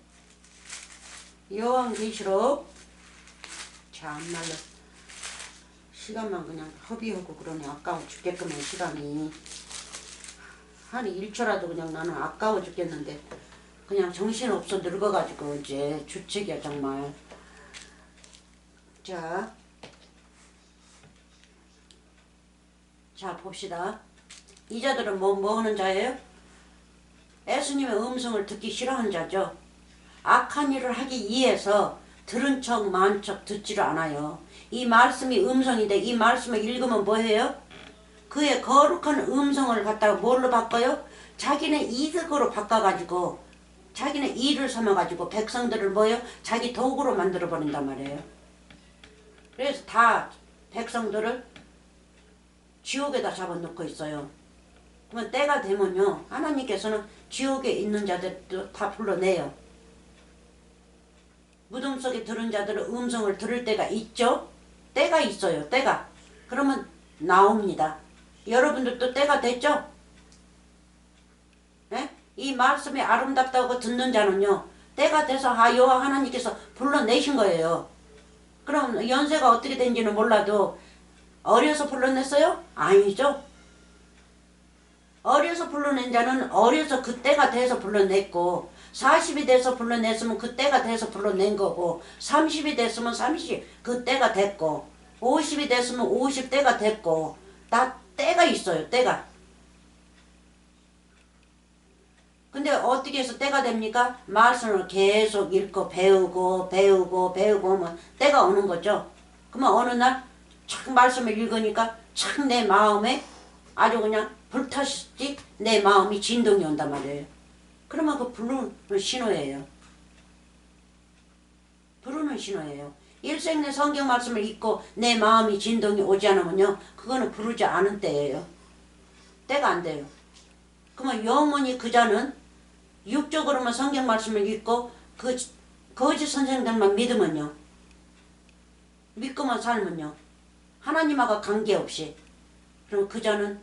요한계시록 참말로 시간만 그냥 허비하고 그러네. 아까워 죽겠구만 시간이. 한 1초라도 그냥 나는 아까워 죽겠는데 그냥 정신없어 늙어가지고 이제 주책이야 정말. 자 봅시다. 이 자들은 뭐 하는 자예요? 예수님의 음성을 듣기 싫어하는 자죠. 악한 일을 하기 위해서 들은 척 만 척 듣지를 않아요. 이 말씀이 음성인데 이 말씀을 읽으면 뭐해요? 그의 거룩한 음성을 갖다가 뭘로 바꿔요? 자기네 이득으로 바꿔가지고 자기네 일을 삼아가지고 백성들을 뭐예요? 자기 도구로 만들어버린단 말이에요. 그래서 다 백성들을 지옥에다 잡아놓고 있어요. 그러면 때가 되면요 하나님께서는 지옥에 있는 자들도 다 불러내요. 무덤 속에 들은 자들은 음성을 들을 때가 있죠. 때가 있어요. 때가. 그러면 나옵니다. 여러분들도 때가 됐죠? 네? 이 말씀이 아름답다고 듣는 자는요 때가 돼서 여호와 하나님께서 불러내신 거예요. 그럼 연세가 어떻게 된지는 몰라도 어려서 불러냈어요? 아니죠. 어려서 불러낸 자는 어려서 그때가 돼서 불러냈고 40이 돼서 불러냈으면 그때가 돼서 불러낸 거고 30이 됐으면 30 그때가 됐고 50이 됐으면 50대가 됐고 다 때가 있어요. 때가. 근데 어떻게 해서 때가 됩니까? 말씀을 계속 읽고 배우고 하면 때가 오는 거죠. 그러면 어느 날 착 말씀을 읽으니까 착 내 마음에 아주 그냥 불타시지 내 마음이 진동이 온단 말이에요. 그러면 그 부르는 신호예요. 부르는 신호예요. 일생 내 성경 말씀을 읽고 내 마음이 진동이 오지 않으면요 그거는 부르지 않은 때예요. 때가 안 돼요. 그러면 영원히 그 자는 육적으로만 성경 말씀을 읽고 그 거짓 선생들만 믿으면요 믿고만 살면요 하나님하고 관계없이 그럼 그 자는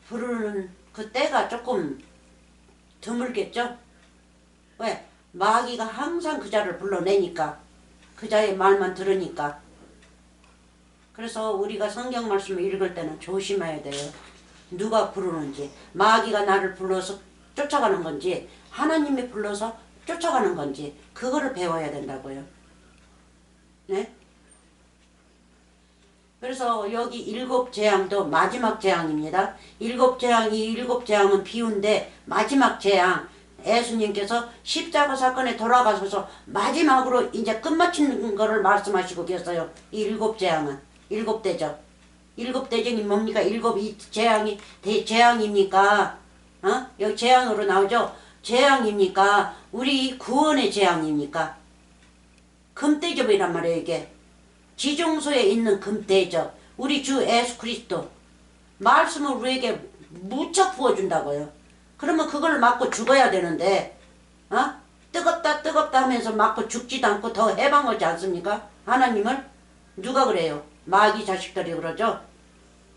부르는 그 때가 조금 드물겠죠? 왜? 마귀가 항상 그 자를 불러내니까. 그 자의 말만 들으니까. 그래서 우리가 성경 말씀을 읽을 때는 조심해야 돼요. 누가 부르는지. 마귀가 나를 불러서 쫓아가는 건지 하나님이 불러서 쫓아가는 건지 그거를 배워야 된다고요. 네? 그래서 여기 일곱 재앙도 마지막 재앙입니다. 일곱 재앙은 비운데 마지막 재앙 예수님께서 십자가 사건에 돌아가셔서 마지막으로 이제 끝마치는 거를 말씀하시고 계세요. 이 일곱 재앙은 일곱 대적. 일곱 대적이 뭡니까? 일곱 이 재앙이 재앙입니까? 여기 재앙으로 나오죠. 재앙입니까? 우리 구원의 재앙입니까? 금대접이란 말이에요. 이게 지중소에 있는 금대접, 우리 주 예수 그리스도 말씀을 우리에게 무척 부어준다고요. 그러면 그걸 맞고 죽어야 되는데 뜨겁다 뜨겁다 하면서 맞고 죽지도 않고 더 해방하지 않습니까? 하나님을 누가 그래요? 마귀 자식들이 그러죠.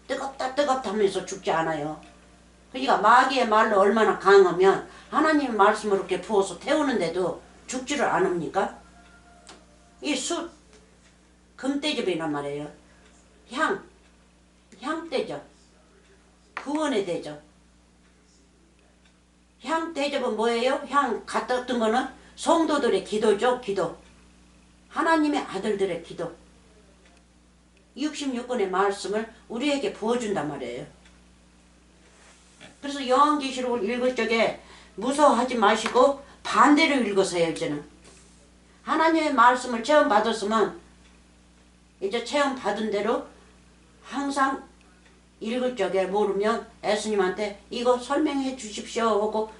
뜨겁다 뜨겁다 하면서 죽지 않아요. 그러니까 마귀의 말로 얼마나 강하면 하나님 말씀을 이렇게 부어서 태우는데도 죽지를 않습니까? 이 숯, 금대접이란 말이에요. 향대접, 구원의 대접. 향대접은 뭐예요? 향 갖다 둔 거는 성도들의 기도죠. 기도. 하나님의 아들들의 기도. 66권의 말씀을 우리에게 부어준단 말이에요. 그래서 요한계시록을 읽을 적에 무서워하지 마시고 반대로 읽으세요. 이제는 하나님의 말씀을 체험받았으면 이제 체험받은 대로 항상 읽을 적에 모르면 예수님한테 이거 설명해 주십시오 하고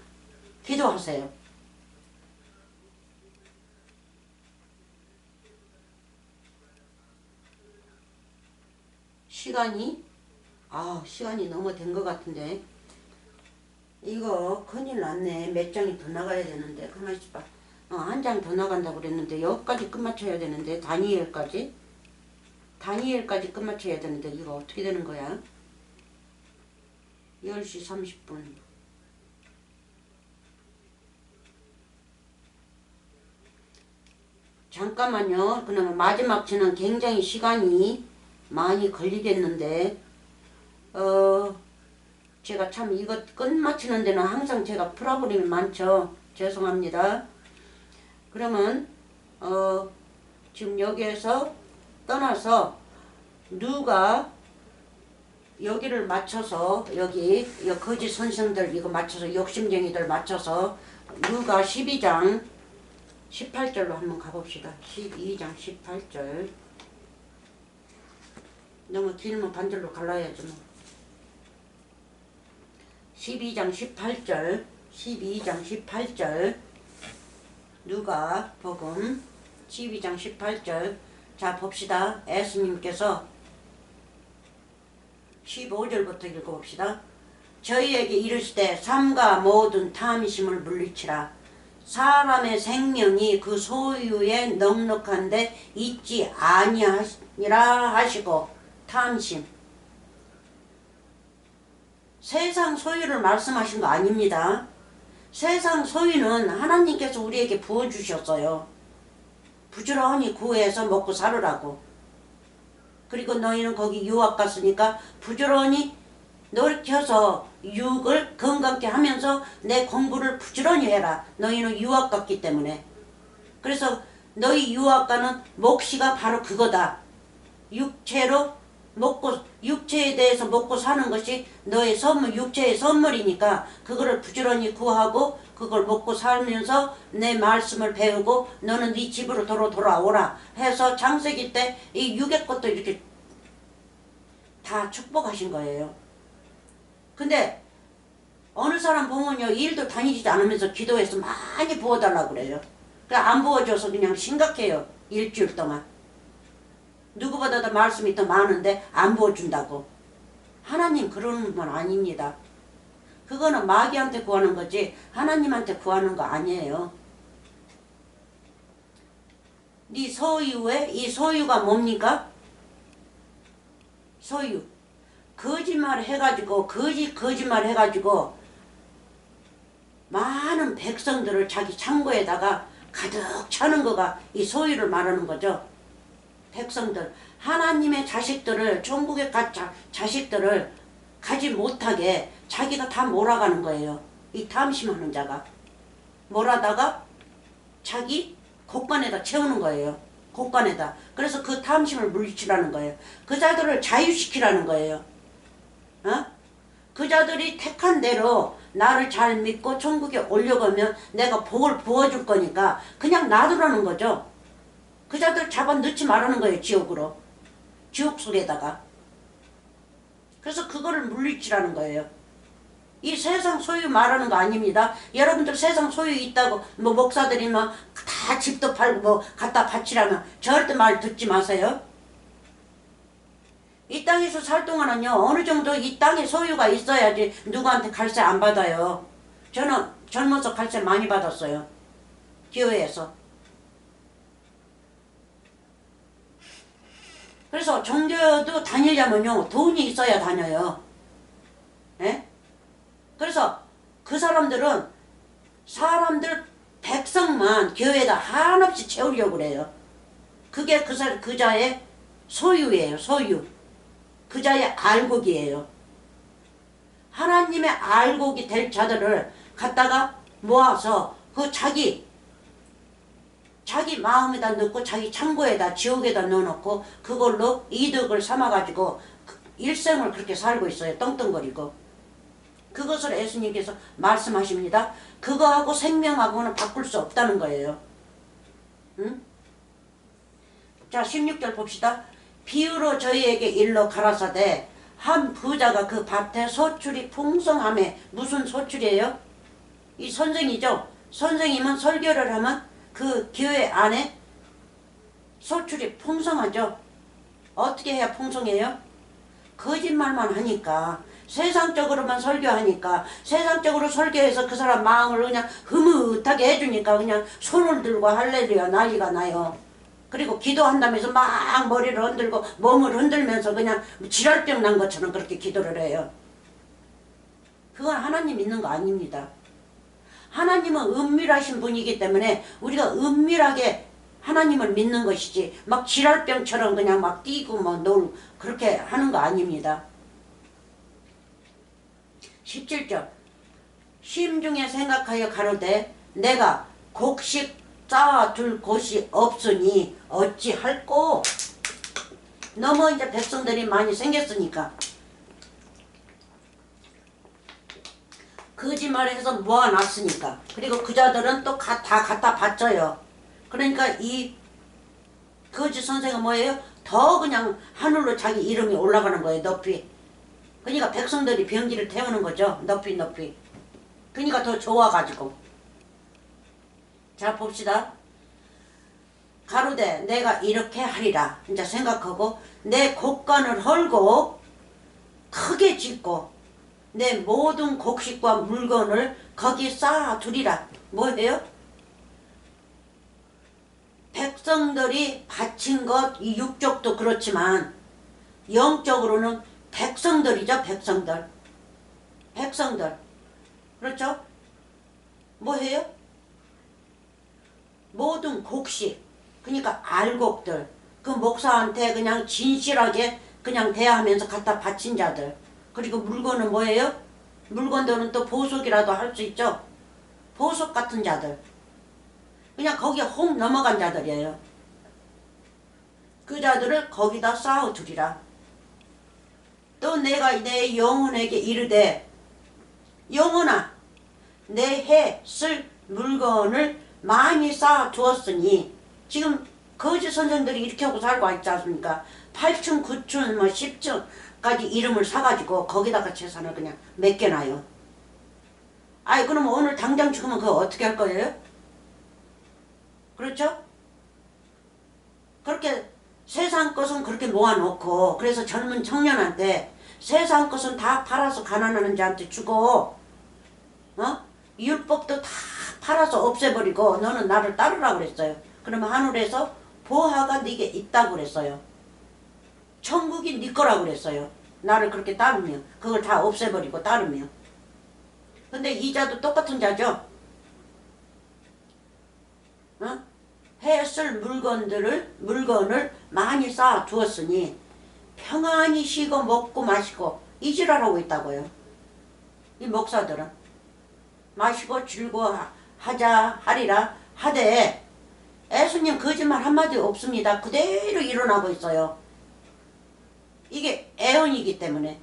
기도하세요. 시간이 너무 된 것 같은데 이거 큰일 났네. 몇 장이 더 나가야 되는데 가만히 있어봐. 한 장 더 나간다고 그랬는데 여기까지 끝마쳐야 되는데 다니엘까지 끝마쳐야 되는데 이거 어떻게 되는 거야? 10시 30분. 잠깐만요. 그러면 마지막 주는 굉장히 시간이 많이 걸리겠는데 제가 참 이거 끝마치는 데는 항상 제가 프로그램이 많죠. 죄송합니다. 그러면 지금 여기에서 떠나서 누가 여기를 맞춰서 여기 거짓 선생들 이거 맞춰서 욕심쟁이들 맞춰서 누가 12장 18절로 한번 가봅시다. 12장 18절. 너무 길면 반절로 갈라야지 뭐. 12장 18절 누가 복음 12장 18절. 자 봅시다. 예수님께서 15절부터 읽어봅시다. 저희에게 이르시되 삼가 모든 탐심을 물리치라. 사람의 생명이 그 소유에 넉넉한데 있지 아니하니라 하시고. 탐심. 세상 소유를 말씀하신 거 아닙니다. 세상 소유는 하나님께서 우리에게 부어주셨어요. 부지런히 구해서 먹고 살으라고. 그리고 너희는 거기 유학 갔으니까 부지런히 노력해서 유학을 건강케 하면서 내 공부를 부지런히 해라. 너희는 유학 갔기 때문에. 그래서 너희 유학 가는 몫이가 바로 그거다. 육체에 대해서 먹고 사는 것이 너의 선물, 육체의 선물이니까 그거를 부지런히 구하고 그걸 먹고 살면서 내 말씀을 배우고 너는 네 집으로 돌아오라 해서 창세기 때 이 육의 것도 이렇게 다 축복하신 거예요. 근데 어느 사람 보면요 일도 다니지 않으면서 기도해서 많이 부어달라고 그래요. 그러니까 안 부어줘서 그냥 심각해요. 일주일 동안. 누구보다도 말씀이 더 많은데 안 부어준다고. 하나님 그러는 분 아닙니다. 그거는 마귀한테 구하는 거지 하나님한테 구하는 거 아니에요. 네 소유에 이 소유가 뭡니까? 소유. 거짓말 해가지고 거짓말 해가지고 많은 백성들을 자기 창고에다가 가득 차는 거가 이 소유를 말하는 거죠. 백성들, 하나님의 자식들을, 천국의 자식들을 가지 못하게 자기가 다 몰아가는 거예요. 이 탐심하는 자가 몰아다가 자기 곳간에다 채우는 거예요. 곳간에다. 그래서 그 탐심을 물리치라는 거예요. 그 자들을 자유시키라는 거예요. 그 자들이 택한 대로 나를 잘 믿고 천국에 올려가면 내가 복을 부어줄 거니까 그냥 놔두라는 거죠. 그 자들 잡아 넣지 말라는 거예요. 지옥으로. 지옥 속에다가. 그래서 그거를 물리치라는 거예요. 이 세상 소유 말하는 거 아닙니다. 여러분들 세상 소유 있다고 뭐 목사들이 막 다 집도 팔고 뭐 갖다 바치라면 절대 말 듣지 마세요. 이 땅에서 살 동안은요, 어느 정도 이 땅에 소유가 있어야지 누구한테 갈세 안 받아요. 저는 젊어서 갈세 많이 받았어요. 교회에서. 그래서 종교도 다니려면요, 돈이 있어야 다녀요. 예? 그래서 그 사람들은 사람들 백성만 교회에다 한없이 채우려고 그래요. 그게 그 자의 소유예요. 소유. 그 자의 알곡이에요. 하나님의 알곡이 될 자들을 갖다가 모아서 그 자기 마음에다 넣고 자기 창고에다 지옥에다 넣어놓고 그걸로 이득을 삼아가지고 일생을 그렇게 살고 있어요. 떵떵거리고. 그것을 예수님께서 말씀하십니다. 그거하고 생명하고는 바꿀 수 없다는 거예요. 응? 자, 16절 봅시다. 비유로 저희에게 일러 가라사대 한 부자가 그 밭에 소출이 풍성함에. 무슨 소출이에요? 이 선생이죠. 선생님은 설교를 하면 그 교회 안에 소출이 풍성하죠. 어떻게 해야 풍성해요? 거짓말만 하니까, 세상적으로만 설교하니까, 세상적으로 설교해서 그 사람 마음을 그냥 흐뭇하게 해주니까 그냥 손을 들고 할렐루야 난리가 나요. 그리고 기도한다면서 막 머리를 흔들고 몸을 흔들면서 그냥 지랄병 난 것처럼 그렇게 기도를 해요. 그건 하나님 믿는 거 아닙니다. 하나님은 은밀하신 분이기 때문에 우리가 은밀하게 하나님을 믿는 것이지 막 지랄병처럼 그냥 막 뛰고 뭐 놀 그렇게 하는 거 아닙니다. 17절 심중에 생각하여 가로되 내가 곡식 쌓아둘 곳이 없으니 어찌할꼬. 너무 이제 백성들이 많이 생겼으니까 거짓말해서 모아놨으니까. 그리고 그 자들은 또 다 갖다 바쳐요. 그러니까 이 거짓 선생은 뭐예요? 더 그냥 하늘로 자기 이름이 올라가는 거예요. 높이. 그러니까 백성들이 병기를 태우는 거죠. 높이. 그러니까 더 좋아가지고. 자, 봅시다. 가로되 내가 이렇게 하리라. 이제 생각하고 내 곡간을 헐고 크게 짓고 내 모든 곡식과 물건을 거기 쌓아두리라. 뭐예요? 백성들이 바친 것, 이 육적도 그렇지만 영적으로는 백성들이죠. 백성들. 그렇죠? 뭐해요? 모든 곡식, 그러니까 알곡들, 그 목사한테 그냥 진실하게 그냥 대하면서 갖다 바친 자들. 그리고 물건은 뭐예요? 물건들은 또 보석이라도 할 수 있죠. 보석 같은 자들. 그냥 거기에 혹 넘어간 자들이에요. 그 자들을 거기다 쌓아두리라. 또 내가 내 영혼에게 이르되 영혼아 내 해 쓸 물건을 많이 쌓아두었으니. 지금 거짓 선생들이 이렇게 하고 살고 있지 않습니까? 8층 9층 뭐 10층까지 이름을 사가지고 거기다가 재산을 그냥 맡겨놔요. 아이 그러면 오늘 당장 죽으면 그거 어떻게 할 거예요? 그렇죠? 그렇게 세상 것은 그렇게 모아놓고 그래서 젊은 청년한테 세상 것은 다 팔아서 가난하는 자한테 주고 율법도 다 팔아서 없애버리고 너는 나를 따르라고 그랬어요. 그러면 하늘에서 보화가 네게 있다고 그랬어요. 천국이 네 거라고 그랬어요. 나를 그렇게 따르며 그걸 다 없애버리고 따르며. 근데 이 자도 똑같은 자죠. 어? 해쓸 물건을 많이 쌓아 두었으니 평안히 쉬고 먹고 마시고 이지랄하고 있다고요. 이 목사들은 마시고 즐거워하자 하리라 하되 예수님 거짓말 한마디 없습니다. 그대로 일어나고 있어요. 이게 애언이기 때문에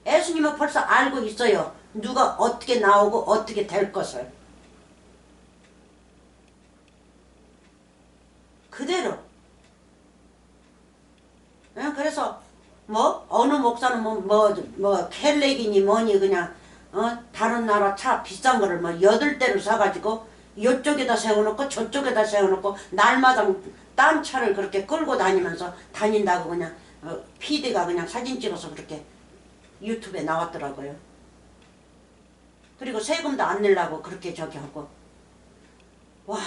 예수님은 벌써 알고 있어요. 누가 어떻게 나오고 어떻게 될 것을. 그대로. 그래서 뭐 어느 목사는 뭐 켈렉이니 뭐니 그냥 다른 나라 차 비싼 거를 뭐 8대를 사가지고 이쪽에다 세워놓고 저쪽에다 세워놓고 날마다 딴 차를 그렇게 끌고 다니면서 다닌다고 그냥 PD가 그냥 사진 찍어서 그렇게 유튜브에 나왔더라고요. 그리고 세금도 안 내려고 그렇게 저기 하고. 와,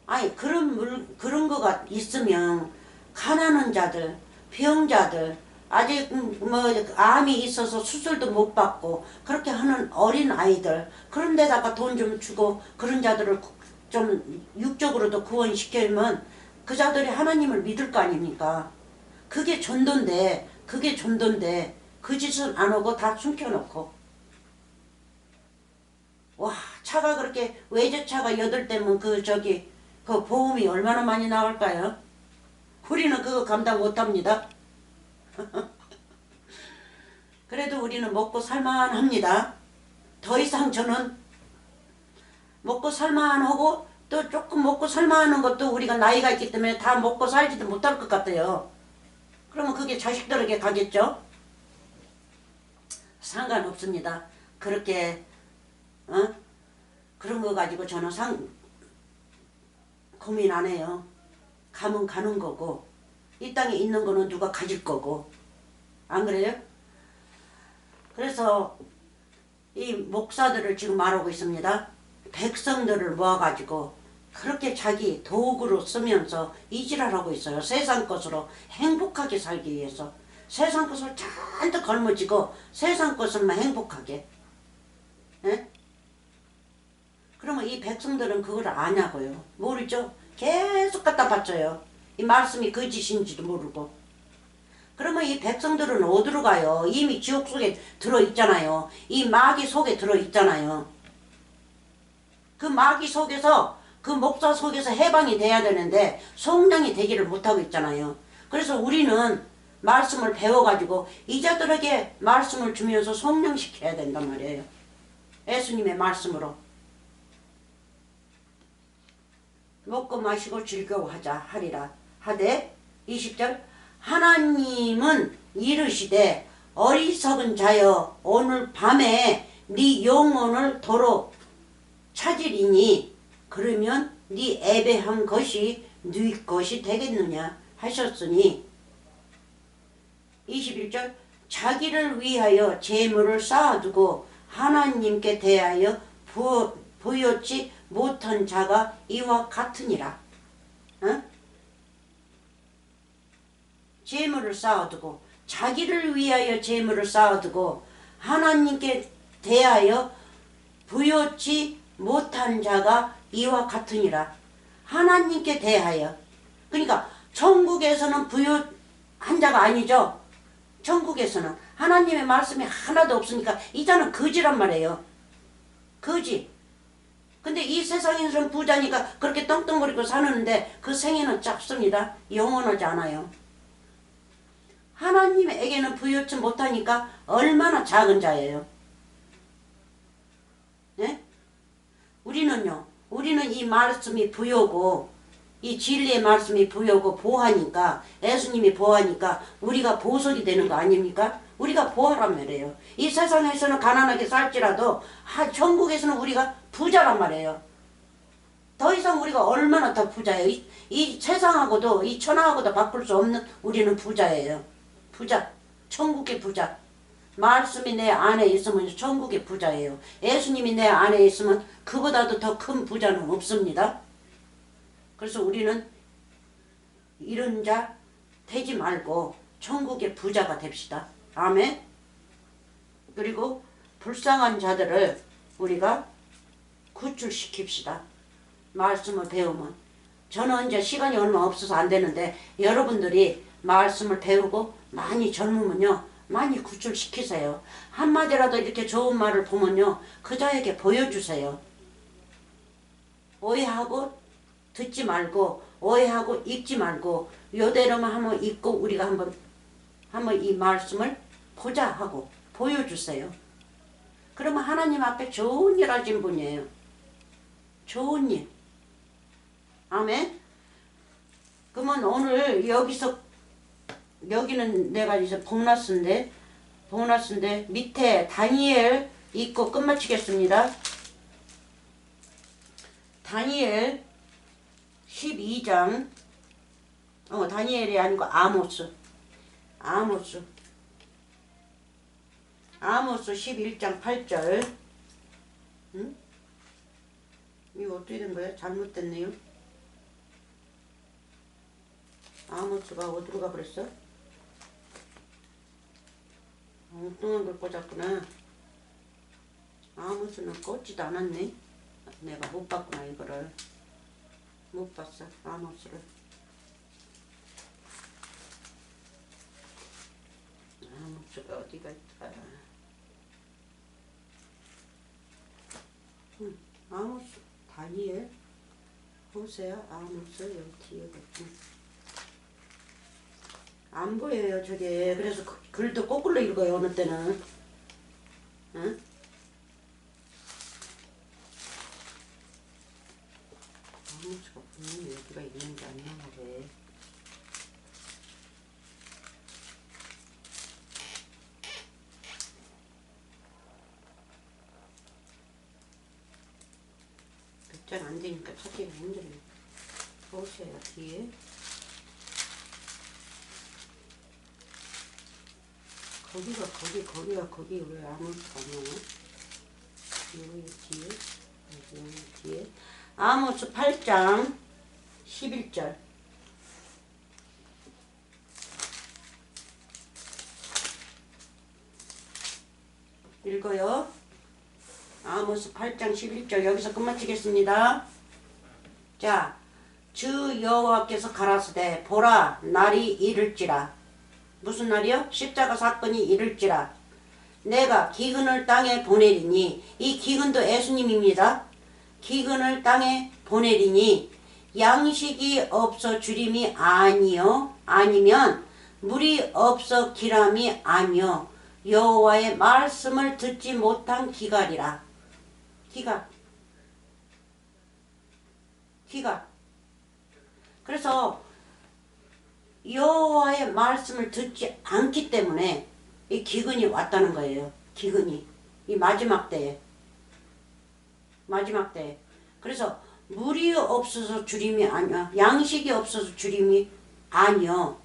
아니 그런 거가 있으면 가난한 자들, 병자들, 아직 뭐 암이 있어서 수술도 못 받고 그렇게 하는 어린 아이들, 그런 데다가 돈 좀 주고 그런 자들을 좀 육적으로도 구원시키면 그 자들이 하나님을 믿을 거 아닙니까? 그게 전도인데 그 짓은 안 하고 다 숨겨놓고. 와, 차가 그렇게 외제차가 8대면 그 보험이 얼마나 많이 나올까요? 우리는 그거 감당 못합니다. 그래도 우리는 먹고 살만합니다. 더 이상 저는 먹고 살만하고 또 조금 먹고 살만한 것도 우리가 나이가 있기 때문에 다 먹고 살지도 못할 것 같아요. 그러면 그게 자식들에게 가겠죠? 상관없습니다. 그렇게 그런 거 가지고 저는 고민 안 해요. 가면 가는 거고 이 땅에 있는 거는 누가 가질 거고. 안 그래요? 그래서 이 목사들을 지금 말하고 있습니다. 백성들을 모아가지고 그렇게 자기 도구로 쓰면서 이지랄하고 있어요. 세상 것으로 행복하게 살기 위해서. 세상 것을 잔뜩 걸머쥐고 세상 것을만 행복하게. 에? 그러면 이 백성들은 그걸 아냐고요. 모르죠. 계속 갖다 바쳐요. 이 말씀이 거짓인지도 모르고. 그러면 이 백성들은 어디로 가요? 이미 지옥 속에 들어있잖아요. 이 마귀 속에 들어있잖아요. 그 마귀 속에서 그 목사 속에서 해방이 돼야 되는데 성령이 되기를 못하고 있잖아요. 그래서 우리는 말씀을 배워가지고 이자들에게 말씀을 주면서 성령시켜야 된단 말이에요. 예수님의 말씀으로. 먹고 마시고 즐거워하자 하리라 하되 20절 하나님은 이르시되 어리석은 자여 오늘 밤에 네 영혼을 도로 찾으리니 그러면 네 애배한 것이 네 것이 되겠느냐 하셨으니 21절 자기를 위하여 재물을 쌓아두고 하나님께 대하여 보였지 못한 자가 이와 같으니라. 재물을 쌓아두고 자기를 위하여 재물을 쌓아두고 하나님께 대하여 부여치 못한 자가 이와 같으니라. 하나님께 대하여. 그러니까 천국에서는 부여한 자가 아니죠. 천국에서는 하나님의 말씀이 하나도 없으니까 이 자는 거지란 말이에요. 거지. 근데 이 세상에서는 부자니까 그렇게 떵떵거리고 사는데 그 생애는 짧습니다. 영원하지 않아요. 하나님에게는 부여치 못하니까 얼마나 작은 자예요. 네? 우리는 이 말씀이 부여고 이 진리의 말씀이 부여고 보하니까 예수님이 보하니까 우리가 보석이 되는 거 아닙니까? 우리가 보하란 말이에요. 이 세상에서는 가난하게 살지라도 천국에서는 우리가 부자란 말이에요. 더 이상 우리가 얼마나 더 부자예요. 이 세상하고도 이 천하하고도 바꿀 수 없는 우리는 부자예요. 부자. 천국의 부자. 말씀이 내 안에 있으면 천국의 부자예요. 예수님이 내 안에 있으면 그보다도 더 큰 부자는 없습니다. 그래서 우리는 이런 자 되지 말고 천국의 부자가 됩시다. 아멘. 그리고 불쌍한 자들을 우리가 구출시킵시다. 말씀을 배우면. 저는 이제 시간이 얼마 없어서 안 되는데 여러분들이 말씀을 배우고 많이 젊으면요. 많이 구출시키세요. 한마디라도 이렇게 좋은 말을 보면요. 그자에게 보여주세요. 오해하고 듣지 말고 오해하고 읽지 말고 요대로만 한번 읽고 우리가 한번 이 말씀을 보자 하고 보여주세요. 그러면 하나님 앞에 좋은 일 하신 분이에요. 좋은 일. 아멘. 그러면 오늘 여기는 내가 이제 보너스인데 밑에 다니엘 읽고 끝마치겠습니다. 다니엘 12장 다니엘이 아니고 아모스 11장 8절. 응? 이거 어떻게 된 거야? 잘못됐네요. 아모스가 어디로 가버렸어? 엉뚱한 걸 꽂았구나. 아모스는 꽂지도 않았네. 내가 못 봤구나. 이거를 못 봤어. 아모스를. 아모스가 어디가 있다. 아모스, 다니엘, 호세아, 아모스 여기 뒤에 안 보여요 저게. 그래서 글도 거꾸로 읽어요 어느 때는. 응? 아무수가 분명히 여기가 있는 게 아니야 말해. 잘 안 되니까 찾기가 힘들네. 보세요 뒤에. 거기 왜 아무것도 안 나와? 여기 뒤에, 여기 뒤에. 아모스 8장 11절. 읽어요. 아모스 8장 11절 여기서 끝마치겠습니다. 자, 주 여호와께서 가라사대 보라 날이 이를지라. 무슨 날이요? 십자가 사건이 이를지라. 내가 기근을 땅에 보내리니, 이 기근도 예수님입니다. 기근을 땅에 보내리니 양식이 없어 주림이 아니요 아니면 물이 없어 기람이 아니요 여호와의 말씀을 듣지 못한 기갈이라. 기갈. 그래서 여호와의 말씀을 듣지 않기 때문에 이 기근이 왔다는 거예요. 기근이. 이 마지막 때에. 그래서 물이 없어서 주림이 아니야. 양식이 없어서 주림이 아니요.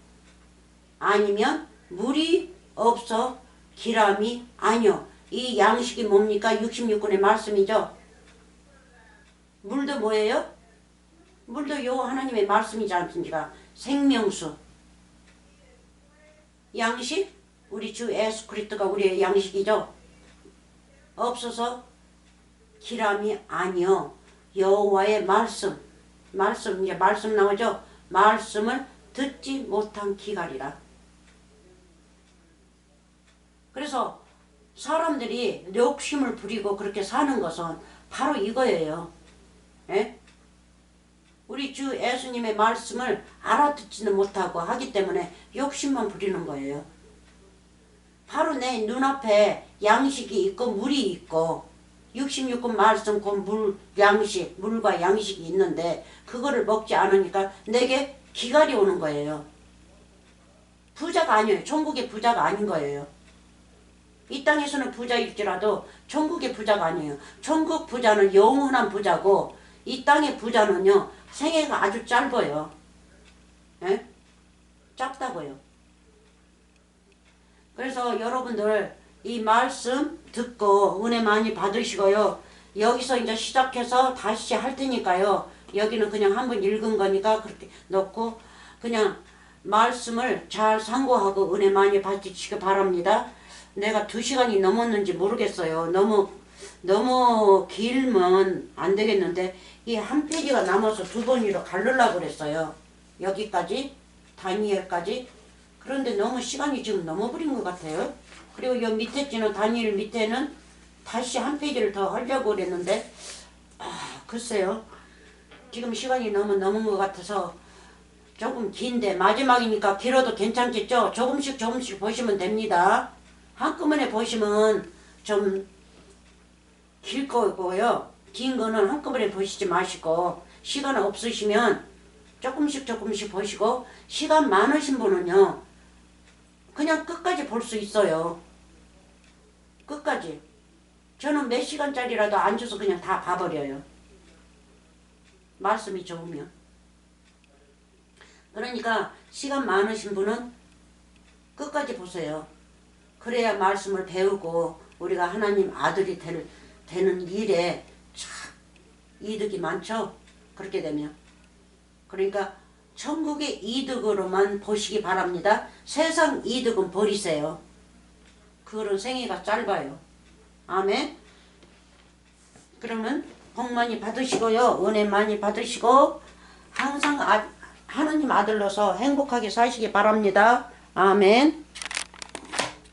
아니면 물이 없어 기람이 아니요. 이 양식이 뭡니까? 66권의 말씀이죠. 물도 뭐예요? 물도 여호와 하나님의 말씀이지 않습니까? 생명수. 양식? 우리 주 예수 그리스도가 우리의 양식이죠. 없어서 기람이 아니요 여호와의 말씀 이제 말씀 나오죠. 말씀을 듣지 못한 기갈이라. 그래서 사람들이 욕심을 부리고 그렇게 사는 것은 바로 이거예요. 예? 우리 주 예수님의 말씀을 알아듣지는 못하고 하기 때문에 욕심만 부리는 거예요. 바로 내 눈앞에 양식이 있고 물이 있고 66권 말씀 그 물과 양식이 있는데 그거를 먹지 않으니까 내게 기갈이 오는 거예요. 부자가 아니에요. 천국의 부자가 아닌 거예요. 이 땅에서는 부자일지라도 천국의 부자가 아니에요. 천국 부자는 영원한 부자고 이 땅의 부자는요. 생애가 아주 짧아요. 예? 짧다고요. 그래서 여러분들 이 말씀 듣고 은혜 많이 받으시고요. 여기서 이제 시작해서 다시 할 테니까요. 여기는 그냥 한번 읽은 거니까 그렇게 넣고 그냥 말씀을 잘 상고하고 은혜 많이 받으시기 바랍니다. 내가 2시간이 넘었는지 모르겠어요. 너무 길면 안 되겠는데 이 한 페이지가 남아서 2번으로 갈르려고 그랬어요. 여기까지 다니엘까지. 그런데 너무 시간이 지금 넘어버린 것 같아요. 그리고 요 밑에 찌는 다니엘 밑에는 다시 한 페이지를 더 하려고 그랬는데 글쎄요. 지금 시간이 너무 넘은 것 같아서 조금 긴데 마지막이니까 길어도 괜찮겠죠? 조금씩 보시면 됩니다. 한꺼번에 보시면 좀 길 거고요. 긴 거는 한꺼번에 보시지 마시고 시간 없으시면 조금씩 보시고 시간 많으신 분은요. 그냥 끝까지 볼 수 있어요. 끝까지. 저는 몇 시간짜리라도 앉아서 그냥 다 봐버려요. 말씀이 좋으면. 그러니까 시간 많으신 분은 끝까지 보세요. 그래야 말씀을 배우고 우리가 하나님 아들이 되는 일에 참 이득이 많죠. 그렇게 되면. 그러니까 천국의 이득으로만 보시기 바랍니다. 세상 이득은 버리세요. 그거는 생애가 짧아요. 아멘. 그러면 복 많이 받으시고요. 은혜 많이 받으시고 항상 하나님 아들로서 행복하게 사시기 바랍니다. 아멘.